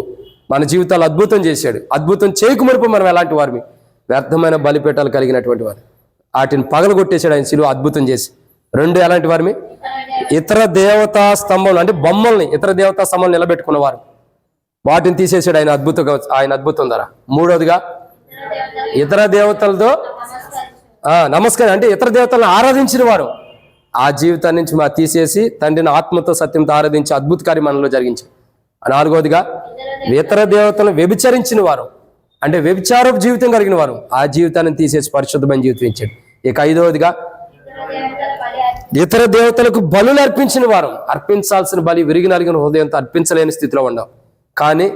మన జీవితాలు అద్భుతం చేశాడు. అద్భుతం చేయక మునుపు మనం ఎలాంటి వారిని? వ్యర్థమైన బలిపీఠాలు కలిగినటువంటి వారు. వాటిని పగలగొట్టేశాడు ఆయన సిలువ అద్భుతం చేసి. రెండు ఎలాంటి వారిని? ఇతర దేవతా స్తంభం అంటే బొమ్మల్ని, ఇతర దేవతా స్తంభం నిలబెట్టుకున్నవారు, వాటిని తీసేసాడు ఆయన అద్భుతం ద్వారా. మూడవదిగా ఇతర దేవతలతో నమస్కారం అంటే ఇతర దేవతలను ఆరాధించిన వారు, ఆ జీవితాన్ని నుంచి తీసేసి తండ్రిని ఆత్మతో సత్యంతో ఆరాధించి అద్భుత కార్యం మనలో జరిగించారు. నాలుగవదిగా ఇతర దేవతలను వ్యభిచరించిన వారు, అంటే వ్యభిచారపు జీవితం కలిగిన వారు, ఆ జీవితాన్ని తీసేసి పరిశుద్ధమైన జీవితం ఇచ్చాడు. ఇక ఐదవదిగా ఇతర దేవతలకు బలులు అర్పించిన వారు, అర్పించాల్సిన బలి విరిగి నలిగిన హృదయంతో అర్పించలేని స్థితిలో ఉన్నాం. కానీ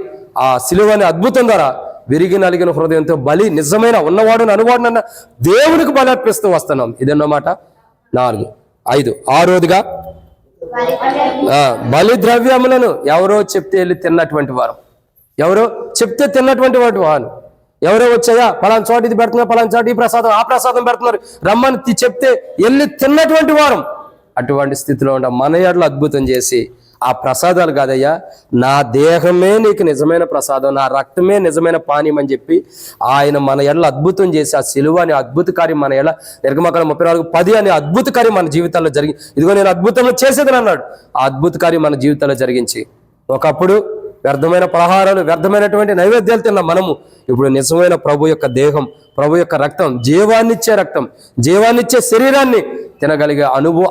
ఆ సిలువ అనే అద్భుతం ద్వారా విరిగి నలిగిన హృదయంతో బలి, నిజమైన ఉన్నవాడుని అనువాడునన్న దేవునికి బలి అర్పిస్తూ వస్తున్నాం. ఇదన్నమాట 4. 5. 6వదిగా బలి ద్రవ్యములను ఎవరో చెప్తే వెళ్ళి తిన్నటువంటి వారు, ఎవరో చెప్తే తిన్నటువంటి వారు, ఎవరో వచ్చాయా పలానా చోట ఇది పెడుతున్నారు, పలానా చోట ఈ ప్రసాదం ఆ ప్రసాదం పెడుతున్నారు, రమ్మని చెప్తే వెళ్ళి తిన్నటువంటి వారు. అటువంటి స్థితిలో ఉన్న మన ఎడల అద్భుతం చేసి, ఆ ప్రసాదాలు కాదయ్యా, నా దేహమే నీకు నిజమైన ప్రసాదం, నా రక్తమే నిజమైన పానీయం అని చెప్పి ఆయన మన ఎడల అద్భుతం చేసి, ఆ సిలువ అనే అద్భుత కార్యం మన ఎడల నిర్గమకాండం 34:10 అనే అద్భుత కార్యం మన జీవితాల్లో జరిగి, ఇదిగో నేను అద్భుతంలో చేసేదని అన్నాడు. ఆ అద్భుత కార్యం మన జీవితాల్లో జరిగించి, ఒకప్పుడు వ్యర్థమైన పలహారాలు, వ్యర్థమైనటువంటి నైవేద్యాలు తిన్న మనము ఇప్పుడు నిజమైన ప్రభు యొక్క దేహం, ప్రభు యొక్క రక్తం, జీవాన్నిచ్చే రక్తం, జీవాన్నిచ్చే శరీరాన్ని తినగలిగే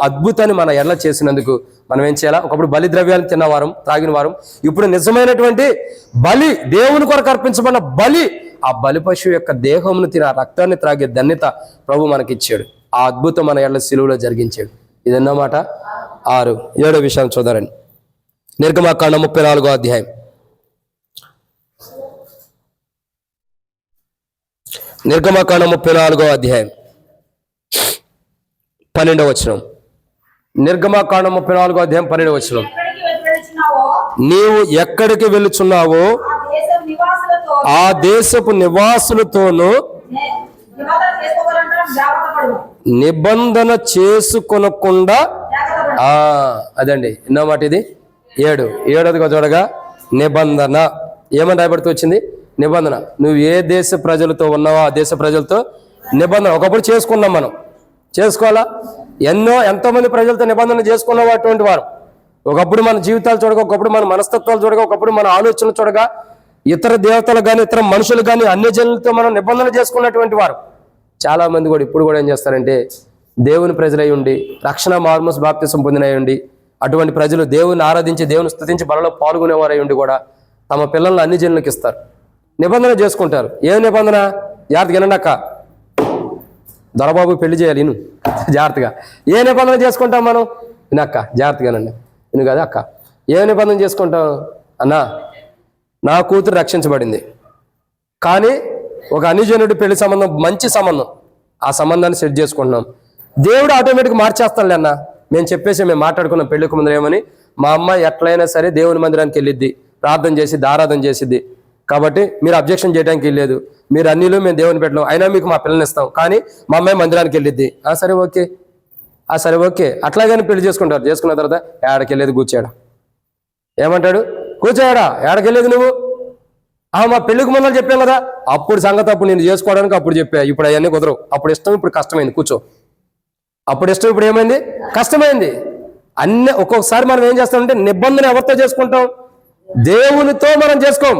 అద్భుతాన్ని మన ఎడల చేసినందుకు మనం ఏం చేయాలా? ఒకప్పుడు బలి ద్రవ్యాలను తిన్నవారం, త్రాగిన వారం, ఇప్పుడు నిజమైనటువంటి బలి, దేవుని కొరకు అర్పించబడిన బలి, ఆ బలి పశువు యొక్క దేహమును తిన రక్తాన్ని త్రాగే ధన్యత ప్రభు మనకిచ్చాడు. ఆ అద్భుతం మన ఎడల సిలువలో జరిగించాడు. ఇదన్నమాట 6. 7వ విషయం చూద్దారండి. నిర్గమకాండం 34వ అధ్యాయం. నిర్గమకాండం 34వ అధ్యాయం 12వ వచనం. నిర్గమకాండం 34వ అధ్యాయం 12వ వచనం. నీవు ఎక్కడికి వెళుచున్నావో ఆ దేశపు నివాసులతోనూ నిబంధన చేసుకొనకుండా అదండి ఎన్నో మాట ఇది 7వ చూడగా నిబంధన ఏమని రాయబడుతూ వచ్చింది? నిబంధన. నువ్వు ఏ దేశ ప్రజలతో ఉన్నావో ఆ దేశ ప్రజలతో నిబంధన. ఒకప్పుడు చేసుకున్నాం, మనం చేసుకోవాలా? ఎంతోమంది ప్రజలతో నిబంధన చేసుకున్నావు అటువంటి వారు. ఒకప్పుడు మన జీవితాలు చూడగా, ఒకప్పుడు మన మనస్తత్వాలు చూడగా, ఒకప్పుడు మన ఆలోచనలు చూడగా, ఇతర దేవతలు కానీ ఇతర మనుషులు కానీ అన్ని జనులతో మనం నిబంధన చేసుకున్నటువంటి వారు. చాలా మంది కూడా ఇప్పుడు కూడా ఏం చేస్తారంటే, దేవుని ప్రజలై ఉండి రక్షణ మార్మోస్ బాప్తిసం పొందినై ఉండి అటువంటి ప్రజలు దేవుని ఆరాధించి దేవుని స్తుతించి బలలో పాల్గొనేవారై ఉండి కూడా తమ పిల్లలను అన్ని జనులకు ఇస్తారు, నిబంధన చేసుకుంటారు. ఏం నిబంధన? జాగ్రత్తగా వినండి, దొరబాబు పెళ్లి చేయాలి ఇను జాగ్రత్తగా. ఏ నిబంధన చేసుకుంటాం మనం? వినక్క జాగ్రత్తగానండి, ఇను కదా అక్క. ఏ నిబంధన చేసుకుంటాం? అన్నా, నా కూతురు రక్షించబడింది, కానీ ఒక అన్యజనుడి పెళ్లి సంబంధం మంచి సంబంధం, ఆ సంబంధాన్ని సెట్ చేసుకుంటున్నాం. దేవుడు ఆటోమేటిక్గా మార్చేస్తానులే అన్న. మేము మాట్లాడుకున్నాం పెళ్లికి ముందు ఏమని, మా అమ్మాయి ఎట్లయినా సరే దేవుని మందిరానికి వెళ్ళిద్ది, ప్రార్థన చేసిద్ది, ఆరాధన చేసిద్ది, కాబట్టి మీరు అబ్జెక్షన్ చేయడానికి వెళ్ళలేదు, మీరు అన్నిలో మేము దేవుని పెట్టలేం, అయినా మీకు మా పిల్లల్ని ఇస్తాం, కానీ మా అమ్మాయి మందిరానికి వెళ్ళిద్ది. సరే ఓకే అట్లాగని పెళ్లి చేసుకుంటారు. చేసుకున్న తర్వాత ఏడకి వెళ్ళేది కూర్చోడా ఏమంటాడు? కూర్చోయాడా? ఏడకి వెళ్ళేది నువ్వు? మా పెళ్లికి ముందు చెప్పాను కదా, అప్పుడు సంగతి అప్పుడు నేను చేసుకోవడానికి అప్పుడు చెప్పా, ఇప్పుడు అవన్నీ కుదరవు. అప్పుడు ఇష్టం, ఇప్పుడు కష్టమైంది. కూర్చో. అప్పుడు ఇష్టం, ఇప్పుడు ఏమైంది? కష్టమైంది. ఒక్కొక్కసారి మనం ఏం చేస్తామంటే నిబంధన ఎవరితో చేసుకుంటాం? దేవునితో మనం చేసుకోం,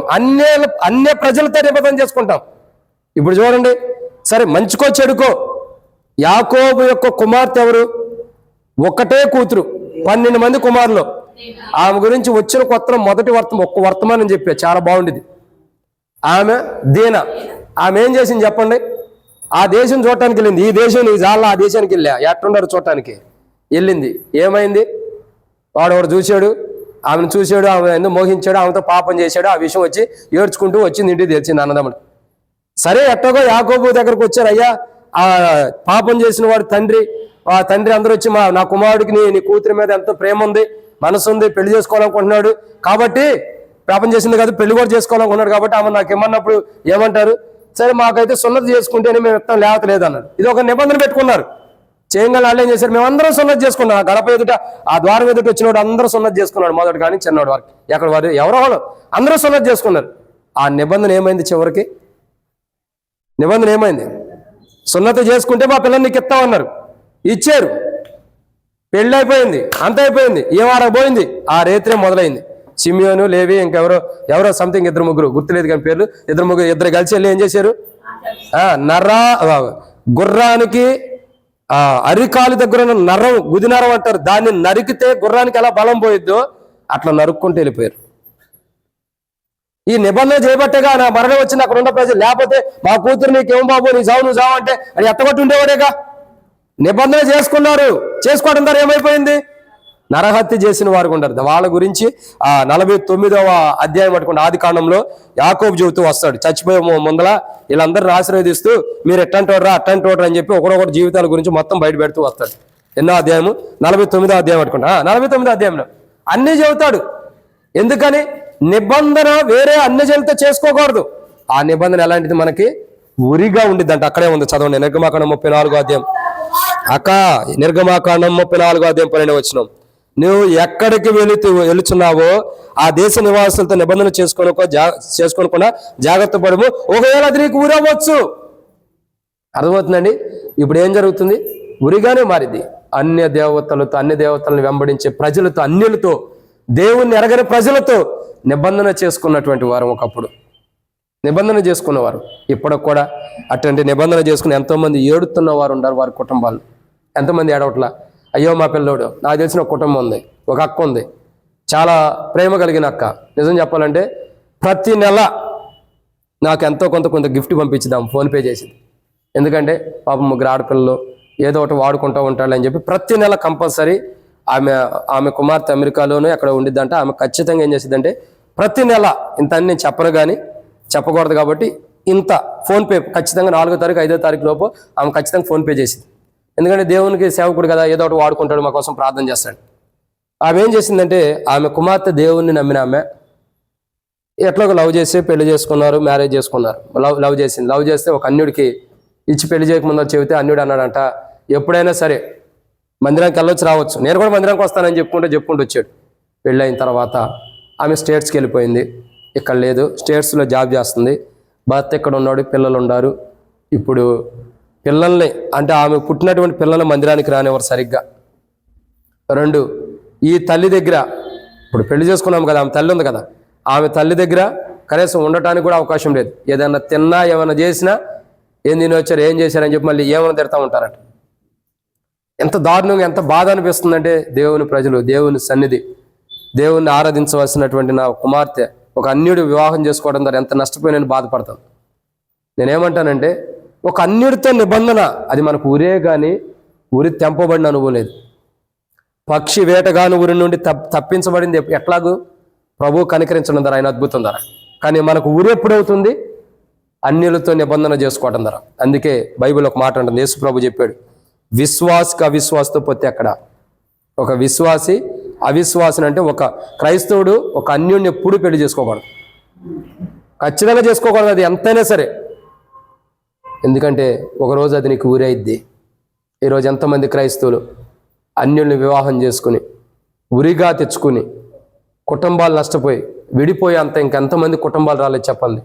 అన్య ప్రజలతో నిబంధన చేసుకుంటాం. ఇప్పుడు చూడండి, సరే మంచికో చెడుకో, యాకోబు యొక్క కుమార్తె ఎవరు? ఒక్కటే కూతురు, 12 మంది కుమారులు. ఆమె గురించి వచ్చిన కొత్త మొదటి వర్తమానం చెప్పా, చాలా బాగుండేది. ఆమె దీన. ఆమె ఏం చేసింది చెప్పండి? ఆ దేశం చూడటానికి వెళ్ళింది. ఈ దేశం నీ జాల ఆ దేశానికి వెళ్ళా, ఎట్లుండారు చూడటానికి వెళ్ళింది. ఏమైంది? వాడు చూశాడు, ఆమెను చూశాడు, ఆమె ఎందుకు మోహించాడు, ఆమెతో పాపం చేశాడు. ఆ విషయం వచ్చి ఏడ్చుకుంటూ వచ్చింది, ఇంటికి తెచ్చింది అన్నదమ్ముడు. సరే ఎట్టగో యాకోబు దగ్గరకు వచ్చారు. అయ్యా, ఆ పాపం చేసిన వాడు ఆ తండ్రి అందరూ వచ్చి నా కుమారుడికి నీ కూతురి మీద ఎంతో ప్రేమ ఉంది, మనసు ఉంది, పెళ్లి చేసుకోవాలనుకుంటున్నాడు, కాబట్టి పాపం చేసింది కాదు పెళ్లి కూడా చేసుకోవాలనుకున్నాడు, కాబట్టి ఆమె నాకు ఇమ్మన్నప్పుడు ఏమంటారు? సరే మాకైతే సున్నతి చేసుకుంటేనే మేము ఇస్తాం, లేవట్లేదు అన్నాడు. ఇది ఒక నిబంధన పెట్టుకున్నారు. చేయగల వాళ్ళు ఏం చేశారు? మేమందరం సున్నతి చేసుకున్నాం. ఆ గడప ఎదుట, ఆ ద్వారం ఎదుట వచ్చినవాడు అందరూ సున్నతి చేసుకున్నాడు, మొదటి కానీ చిన్నవాడు వారికి. ఎక్కడ వారు ఎవరో వాళ్ళు అందరూ సున్నతి చేసుకున్నారు. ఆ నిబంధన ఏమైంది? చివరికి నిబంధన ఏమైంది? సున్నతి చేసుకుంటే మా పిల్లల్ని నీకు ఇస్తామన్నారు, ఇచ్చారు, పెళ్ళి అయిపోయింది, అంత అయిపోయింది. ఏ వారం పోయింది, ఆ రేత్రే మొదలైంది. సిమియోను, లేవి, ఇంకెవరో సంథింగ్ 2-3 గుర్తులేదు కానీ పేర్లు, 2-3 కలిసి వెళ్ళి ఏం చేశారు? గుర్రానికి అరికాలు దగ్గర ఉన్న నరం, గుదినరం అంటారు, దాన్ని నరికితే గుర్రానికి ఎలా బలం పోయిద్దో అట్లా నరుక్కుంటూ వెళ్ళిపోయారు. ఈ నిబంధన చేయబట్టేగా నా మరణం వచ్చింది అక్కడ ఉన్న ప్రజలు, లేకపోతే మా కూతురు నీకేం బాబు, నీ చావు నువ్వు చావు అంటే అది ఎత్తగొట్టి ఉండేవాడేగా. నిబంధన చేసుకోవడం ద్వారా ఏమైపోయింది? నరహత్య చేసిన వారు ఉంటారు. వాళ్ళ గురించి 49వ అధ్యాయం పట్టుకుంటే ఆది కాండంలో యాకోబు చెబుతూ వస్తాడు. చచ్చిపోయే ముందల వీళ్ళందరిని ఆశీర్వదిస్తూ మీరు ఎట్టంటోడ్రా అట్టంటోడ్రా అని చెప్పి ఒకరొకరు జీవితాల గురించి మొత్తం బయట పెడుతూ వస్తాడు. ఎన్నో అధ్యాయము? 49వ అధ్యాయం పట్టుకుంటా. 49వ అధ్యాయంలో అన్నీ చెబుతాడు. ఎందుకని? నిబంధన వేరే అన్ని జనులతో చేసుకోకూడదు. ఆ నిబంధన ఎలాంటిది? మనకి ఉరిగా ఉండిద్దంట. అక్కడే ఉంది, చదవండి. నిర్గమాకాండం 34వ అధ్యాయం. నిర్గమాకాండం 34వ అధ్యాయం 12వ వచనం. నువ్వు ఎక్కడికి వెళుచున్నావో ఆ దేశ నివాసులతో నిబంధన చేసుకోకుండా జాగ్రత్త పడము, ఒకవేళ అది నీకు ఊరవచ్చు. అర్థమవుతుందండి? ఇప్పుడు ఏం జరుగుతుంది? ఉరిగానే మారింది. అన్ని దేవతలను వెంబడించే ప్రజలతో, అన్యులతో, దేవుణ్ణి ఎరగని ప్రజలతో నిబంధన చేసుకున్నటువంటి వారు. ఒకప్పుడు నిబంధన చేసుకున్నవారు. ఇప్పటికి కూడా అటువంటి నిబంధన చేసుకుని ఎంతోమంది ఏడుతున్న వారు ఉన్నారు. వారి కుటుంబాలు ఎంతమంది ఏడవట్లా? అయ్యో మా పిల్లోడు, నాకు తెలిసిన ఒక కుటుంబం ఉంది, ఒక అక్క ఉంది, చాలా ప్రేమ కలిగిన అక్క. నిజం చెప్పాలంటే ప్రతి నెల నాకు ఎంతో కొంత గిఫ్ట్ పంపించుదాం ఫోన్పే చేసింది. ఎందుకంటే పాపం 3 ఆడపిల్లలు ఏదో ఒకటి వాడుకుంటూ ఉంటాడని చెప్పి ప్రతి నెల కంపల్సరీ ఆమె కుమార్తె అమెరికాలోనే అక్కడ ఉండిద్దంట. ఆమె ఖచ్చితంగా ఏం చేసిద్దంటే ప్రతి నెల ఇంత అని నేను చెప్పను కానీ చెప్పకూడదు కాబట్టి ఇంత ఫోన్పే ఖచ్చితంగా 4వ తారీఖు 5వ తారీఖు లోపు ఆమె ఖచ్చితంగా ఫోన్పే చేసింది. ఎందుకంటే దేవునికి సేవకుడు కదా, ఏదో ఒకటి వాడుకుంటాడు, మా కోసం ప్రార్థన చేస్తాడు. ఆమె ఏం చేసిందంటే ఆమె కుమార్తె దేవుణ్ణి నమ్మిన ఆమె ఎట్లా లవ్ చేసి పెళ్లి చేసుకున్నారు, మ్యారేజ్ చేసుకున్నారు. లవ్ చేసింది. లవ్ చేస్తే ఒక అన్యుడికి ఇచ్చి పెళ్లి చేయకముందు చెబితే అన్యుడు అన్నాడంట, ఎప్పుడైనా సరే మందిరానికి వెళ్ళొచ్చు రావచ్చు, నేను కూడా మందిరానికి వస్తానని చెప్పుకుంటూ వచ్చాడు. పెళ్ళైన తర్వాత ఆమె స్టేట్స్కి వెళ్ళిపోయింది, ఇక్కడ లేదు, స్టేట్స్లో జాబ్ చేస్తుంది. భర్త ఇక్కడ ఉన్నాడు, పిల్లలు ఉన్నారు. ఇప్పుడు పిల్లల్ని అంటే ఆమె పుట్టినటువంటి పిల్లల్ని మందిరానికి రానివ్వరు సరిగ్గా. 2, ఈ తల్లి దగ్గర ఇప్పుడు పెళ్లి చేసుకున్నాం కదా, ఆమె తల్లి ఉంది కదా, ఆమె తల్లి దగ్గర కనీసం ఉండటానికి కూడా అవకాశం లేదు. ఏదైనా తిన్నా ఏమైనా చేసినా ఏం తిని వచ్చారు, ఏం చేశారని చెప్పి మళ్ళీ ఏమైనా తిడతా ఉంటారట. ఎంత దారుణంగా, ఎంత బాధ అనిపిస్తుందంటే దేవుని ప్రజలు, దేవుని సన్నిధి, దేవుణ్ణి ఆరాధించవలసినటువంటి నా కుమార్తె ఒక అన్యుడు వివాహం చేసుకోవడం ద్వారా ఎంత నష్టపోయి నేను బాధపడతాను. నేనేమంటానంటే ఒక అన్యుడితో నిబంధన, అది మనకు ఊరే కానీ ఊరి తెంపబడిన అనుభవం లేదు. పక్షి వేటగాను ఊరి నుండి తప్పించబడింది ఎట్లాగూ ప్రభు కనికరించడం ద్వారా, ఆయన అద్భుతం ద్వారా. కానీ మనకు ఊరు ఎప్పుడవుతుంది? అన్యులతో నిబంధన చేసుకోవడం ద్వారా. అందుకే బైబిల్ ఒక మాట ఉంటుంది, యేసు ప్రభు చెప్పాడు, విశ్వాసకి అవిశ్వాసతో పొత్తి ఎక్కడ. ఒక విశ్వాసి అవిశ్వాసిని అంటే ఒక క్రైస్తవుడు ఒక అన్యుడిని ఎప్పుడూ పెళ్లి చేసుకోకూడదు, ఖచ్చితంగా చేసుకోకూడదు, అది ఎంతైనా సరే. ఎందుకంటే ఒకరోజు అది నీకు ఊరైద్ది. ఈరోజు ఎంతమంది క్రైస్తవులు అన్యుల్ని వివాహం చేసుకుని ఉరిగా తెచ్చుకుని కుటుంబాలు నష్టపోయి విడిపోయి ఇంకెంతమంది కుటుంబాలు రాలేదు చెప్పండి.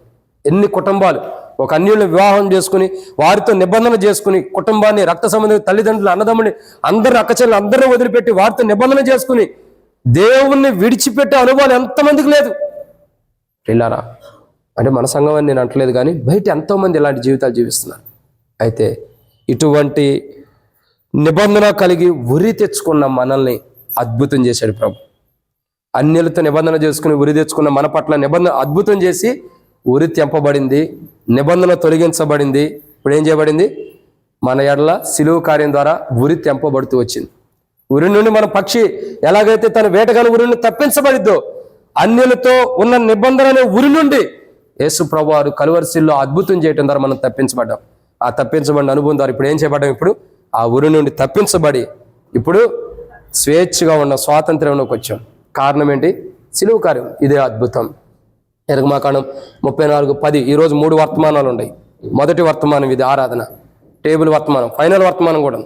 ఎన్ని కుటుంబాలు ఒక అన్యుల్ని వివాహం చేసుకుని వారితో నిబంధన చేసుకుని కుటుంబాన్ని, రక్త సంబంధం, తల్లిదండ్రులు, అన్నదమ్ముని, అందరు అక్కచెల్లు అందరూ వదిలిపెట్టి వారితో నిబంధన చేసుకుని దేవుణ్ణి విడిచిపెట్టే అనుభవాలు ఎంతమందికి లేదు. పిల్లారా, అంటే మన సంఘం అని నేను అంటలేదు, కానీ బయట ఎంతోమంది ఇలాంటి జీవితాలు జీవిస్తున్నారు. అయితే ఇటువంటి నిబంధన కలిగి ఉరి తెచ్చుకున్న మనల్ని అద్భుతం చేశాడు ప్రభు. అన్యులతో నిబంధన చేసుకుని ఉరి తెచ్చుకున్న మన పట్ల నిబంధన అద్భుతం చేసి ఉరి తెంపబడింది, నిబంధన తొలగించబడింది. ఇప్పుడు ఏం చేయబడింది? మన ఎడల సిలువ కార్యం ద్వారా ఉరి తెంపబడుతూ వచ్చింది. ఉరి నుండి మన పక్షి ఎలాగైతే తన వేటగాని ఉరి నుండి తప్పించబడిద్దో, అన్యులతో ఉన్న నిబంధన ఉరి నుండి యేసు ప్రభువారు కలువరిశిల్లో అద్భుతం చేయడం ద్వారా మనం తప్పించబడ్డాం. ఆ తప్పించబడిన అనుభవం ద్వారా ఇప్పుడు ఏం చేయబడ్డాం? ఇప్పుడు ఆ ఉరి నుండి తప్పించబడి ఇప్పుడు స్వేచ్ఛగా ఉన్న స్వాతంత్ర్యంలోకి వచ్చాం. కారణం ఏంటి? సిలువ కార్యం. ఇదే అద్భుతం. నిర్గమాకాండం 34:10. ఈరోజు 3 వర్తమానాలు ఉన్నాయి. మొదటి వర్తమానం ఇది ఆరాధన, టేబుల్ వర్తమానం, ఫైనల్ వర్తమానం కూడా.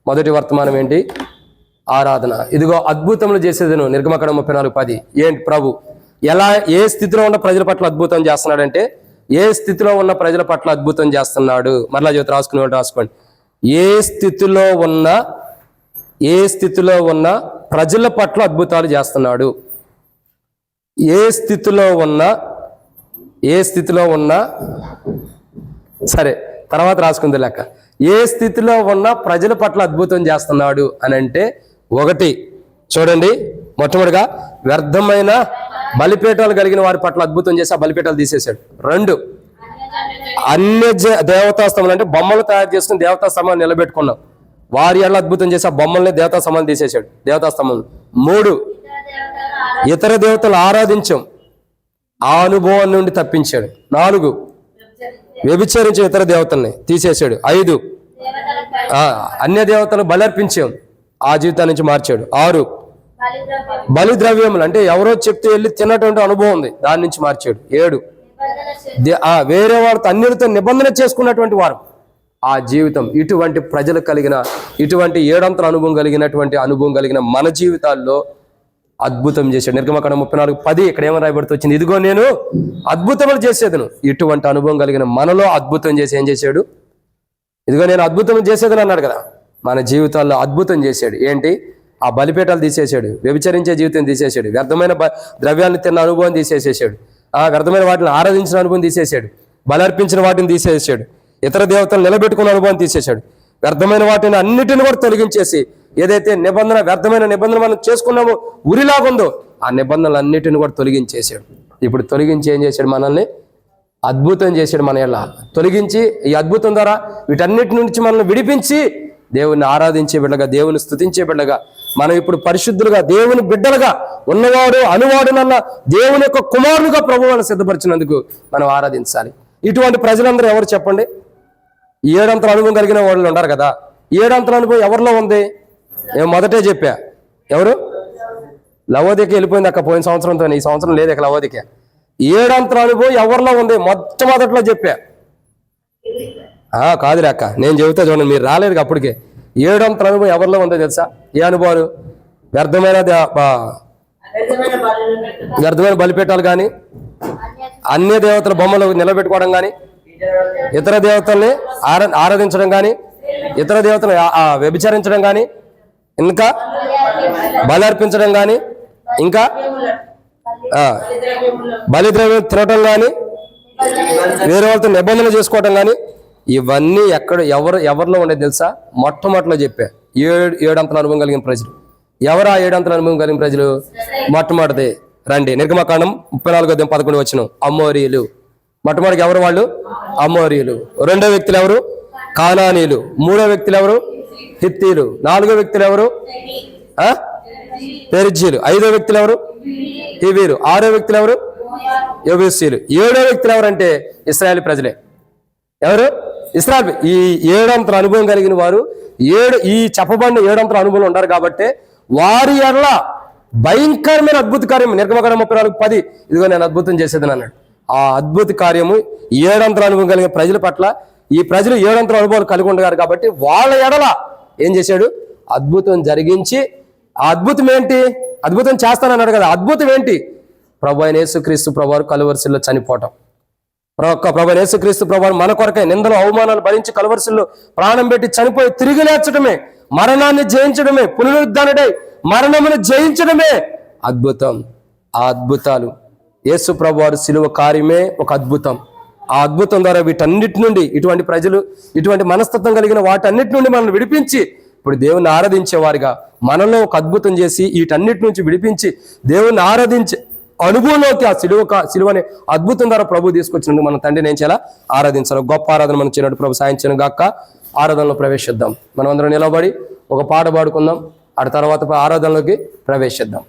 మొదటి వర్తమానం ఏంటి? ఆరాధన. ఇదిగో అద్భుతములు చేసేది నువ్వు. నిర్గమాకాండం 34:10. ఏంటి ప్రభు ఏ స్థితిలో ఉన్న ప్రజల పట్ల అద్భుతం చేస్తున్నాడంటే, ఏ స్థితిలో ఉన్న ప్రజల పట్ల అద్భుతం చేస్తున్నాడు. మరలా జ్యోతి రాసుకోండి. ఏ స్థితిలో ఉన్న ప్రజల పట్ల అద్భుతాలు చేస్తున్నాడు. ఏ స్థితిలో ఉన్న సరే తర్వాత రాసుకుంది లెక్క. ఏ స్థితిలో ఉన్న ప్రజల పట్ల అద్భుతం చేస్తున్నాడు అని అంటే, 1 చూడండి, మొట్టమొదటిగా వ్యర్థమైన బలిపీఠాలు కలిగిన వారి పట్ల అద్భుతం చేసి ఆ బలిపీఠాలు తీసేశాడు. 2 అన్య దేవతా స్తంభాలు అంటే బొమ్మలు తయారు చేసుకుని దేవతా స్తంభాన్ని నిలబెట్టుకున్నాం. వారి ఎలా అద్భుతం చేసి ఆ బొమ్మల్ని దేవతా స్తంభాన్ని తీసేశాడు, దేవతా స్తంభం. 3 ఇతర దేవతలు ఆరాధించాం, ఆ అనుభవం నుండి తప్పించాడు. 4 వ్యభిచరించే ఇతర దేవతల్ని తీసేశాడు. 5 అన్య దేవతలు బలర్పించాం, ఆ జీవితాన్ని నుంచి మార్చాడు. 6 బలి ద్రవ్యములు అంటే ఎవరో చెప్తే వెళ్ళి తిన్నటువంటి అనుభవం ఉంది, దాని నుంచి మార్చాడు. 7 వేరే వారితో అన్యులతో నిబంధన చేసుకున్నటువంటి వారు ఆ జీవితం. ఇటువంటి ప్రజలు కలిగిన ఇటువంటి 7 అనుభవం కలిగిన మన జీవితాల్లో అద్భుతం చేశాడు. నిర్గమకాండం 34:10 ఇక్కడ ఏమని రాయబడుతూ వచ్చింది? ఇదిగో నేను అద్భుతములు చేసేదను. ఇటువంటి అనుభవం కలిగిన మనలో అద్భుతం చేసి ఏం చేశాడు? ఇదిగో నేను అద్భుతం చేసేదని అన్నాడు కదా. మన జీవితాల్లో అద్భుతం చేశాడు. ఏంటి? ఆ బలిపీఠాలు తీసేశాడు, వ్యభిచరించే జీవితం తీసేశాడు, వ్యర్థమైన ద్రవ్యాలను తిన్న అనుభవం తీసేసేసాడు, ఆ వ్యర్థమైన వాటిని ఆరాధించిన అనుభవం తీసేశాడు, బలర్పించిన వాటిని తీసేసాడు, ఇతర దేవతలు నిలబెట్టుకున్న అనుభవం తీసేశాడు, వ్యర్థమైన వాటిని అన్నిటిని కూడా తొలగించేసి ఏదైతే వ్యర్థమైన నిబంధన మనం చేసుకున్నామో ఉరిలాగుందో ఆ నిబంధనలు అన్నిటిని కూడా తొలగించేశాడు. ఇప్పుడు తొలగించి ఏం చేశాడు? మనల్ని అద్భుతం చేశాడు. మన ఎలా తొలగించి ఈ అద్భుతం ద్వారా వీటన్నిటి నుంచి మనల్ని విడిపించి దేవుని ఆరాధించే బిడ్డగా, దేవుని స్తుతించే బిడ్డగా, మనం ఇప్పుడు పరిశుద్ధులుగా దేవుని బిడ్డలుగా ఉన్నవాడు అనువాడునన్న దేవుని యొక్క కుమారులుగా ప్రభువును సిద్ధపరిచినందుకు మనం ఆరాధించాలి. ఇటువంటి ప్రజలందరూ ఎవరు చెప్పండి? 7 అనుభవం కలిగిన వాళ్ళు ఉన్నారు కదా. 7 అనుభవం ఎవరిలో ఉంది? నేను మొదటే చెప్పా. ఎవరు? లవోదిక వెళ్ళిపోయింది అక్క పోయిన సంవత్సరంతో, ఈ సంవత్సరం లేదు ఇక లవోదిక. 7 అనుభవం ఎవరిలో ఉంది? మొట్టమొదట్లో చెప్పా. కాదులే అక్క, నేను చెబుతా చూడండి, మీరు రాలేదు అప్పటికే. ఏడంతల అనుభవం ఎవరిలో ఉందో తెలుసా? ఏ అనుభవాలు? వ్యర్థమైన బలిపీఠాలు కానీ, అన్య దేవతల బొమ్మలు నిలబెట్టుకోవడం కానీ, ఇతర దేవతల్ని ఆరాధించడం కానీ, ఇతర దేవతలు వ్యభిచరించడం కానీ, ఇంకా బలి అర్పించడం కానీ, ఇంకా బలిద్రవ్యం తినటం కానీ, వేరే వాళ్ళతో నిబంధన చేసుకోవటం కానీ, ఇవన్నీ ఎవరిలో ఉండేది తెలుసా? మొట్టమొదటిలో చెప్పా, ఏడంతల అనుభవం కలిగిన ప్రజలు. ఎవరు ఆ ఏడంతల అనుభవం కలిగిన ప్రజలు? మొట్టమొదటిది రండి, నిర్గమకాండం 34:11 అమోరీయులు. మొట్టమొదటికి ఎవరు వాళ్ళు? అమోరీయులు. రెండో వ్యక్తులు ఎవరు? కానానీయులు. మూడో వ్యక్తులు ఎవరు? హిత్తీలు. నాలుగో వ్యక్తులు ఎవరు? పెరిజ్జీలు. ఐదో వ్యక్తులు ఎవరు? హివీలు. ఆరో వ్యక్తులు ఎవరు? యెబూసీయులు. ఏడో వ్యక్తులు ఎవరంటే ఇశ్రాయేలు ప్రజలే. ఎవరు? ఇశ్రాయేలు. ఈ ఏడంతల అనుభవం కలిగిన వారు ఈ చెప్పబడిన ఏడంతల అనుభవం ఉంటారు కాబట్టి వారి ఎడల భయంకరమైన అద్భుత కార్యము. నిర్గమకాండం 34:10 ఇదిగో నేను అద్భుతం చేసేదని అన్నాడు. ఆ అద్భుత కార్యము ఏడంతల అనుభవం కలిగిన ప్రజల పట్ల ఈ ప్రజలు ఏడంతల అనుభవాలు కలిగి ఉంటారు కాబట్టి వాళ్ళ ఎడల ఏం చేశాడు? అద్భుతం జరిగించి, ఆ అద్భుతం ఏంటి? అద్భుతం చేస్తానన్నాడు కదా, అద్భుతం ఏంటి? ప్రభు అయిన యేసుక్రీస్తు ప్రభువారు కలువరిశిల్లో చనిపోవటం. ప్రభు అయిన యేసుక్రీస్తు ప్రభువారు మన కొరకై నిందలు అవమానాలు భరించి కలువరిశిల్లో ప్రాణం పెట్టి చనిపోయి తిరిగి లేచడమే, మరణాన్ని జయించడమే, పునరుద్ధానుడై మరణమును జయించడమే అద్భుతం. ఆ అద్భుతాలు యేసు ప్రభువారు శిలువ కార్యమే ఒక అద్భుతం. ఆ అద్భుతం ద్వారా వీటన్నిటి నుండి, ఇటువంటి ప్రజలు ఇటువంటి మనస్తత్వం కలిగిన వాటన్నిటి నుండి మనల్ని విడిపించి ఇప్పుడు దేవుణ్ణి ఆరాధించేవారిగా మనలో ఒక అద్భుతం చేసి వీటన్నిటి నుంచి విడిపించి దేవుణ్ణి ఆరాధించే అనుభవంలోకి ఆ సిలువనే అద్భుతం ద్వారా ప్రభు తీసుకొచ్చినందుకు మన తండ్రిని ఏం చేయాలా? ఆరాధించాలి. గొప్ప ఆరాధన మనం చేయనట్టు ప్రభు సాయించను గాక. ఆరాధనలో ప్రవేశిద్దాం. మనం అందరం నిలబడి ఒక పాట పాడుకుందాం. ఆ తర్వాత ఆరాధనలోకి ప్రవేశిద్దాం.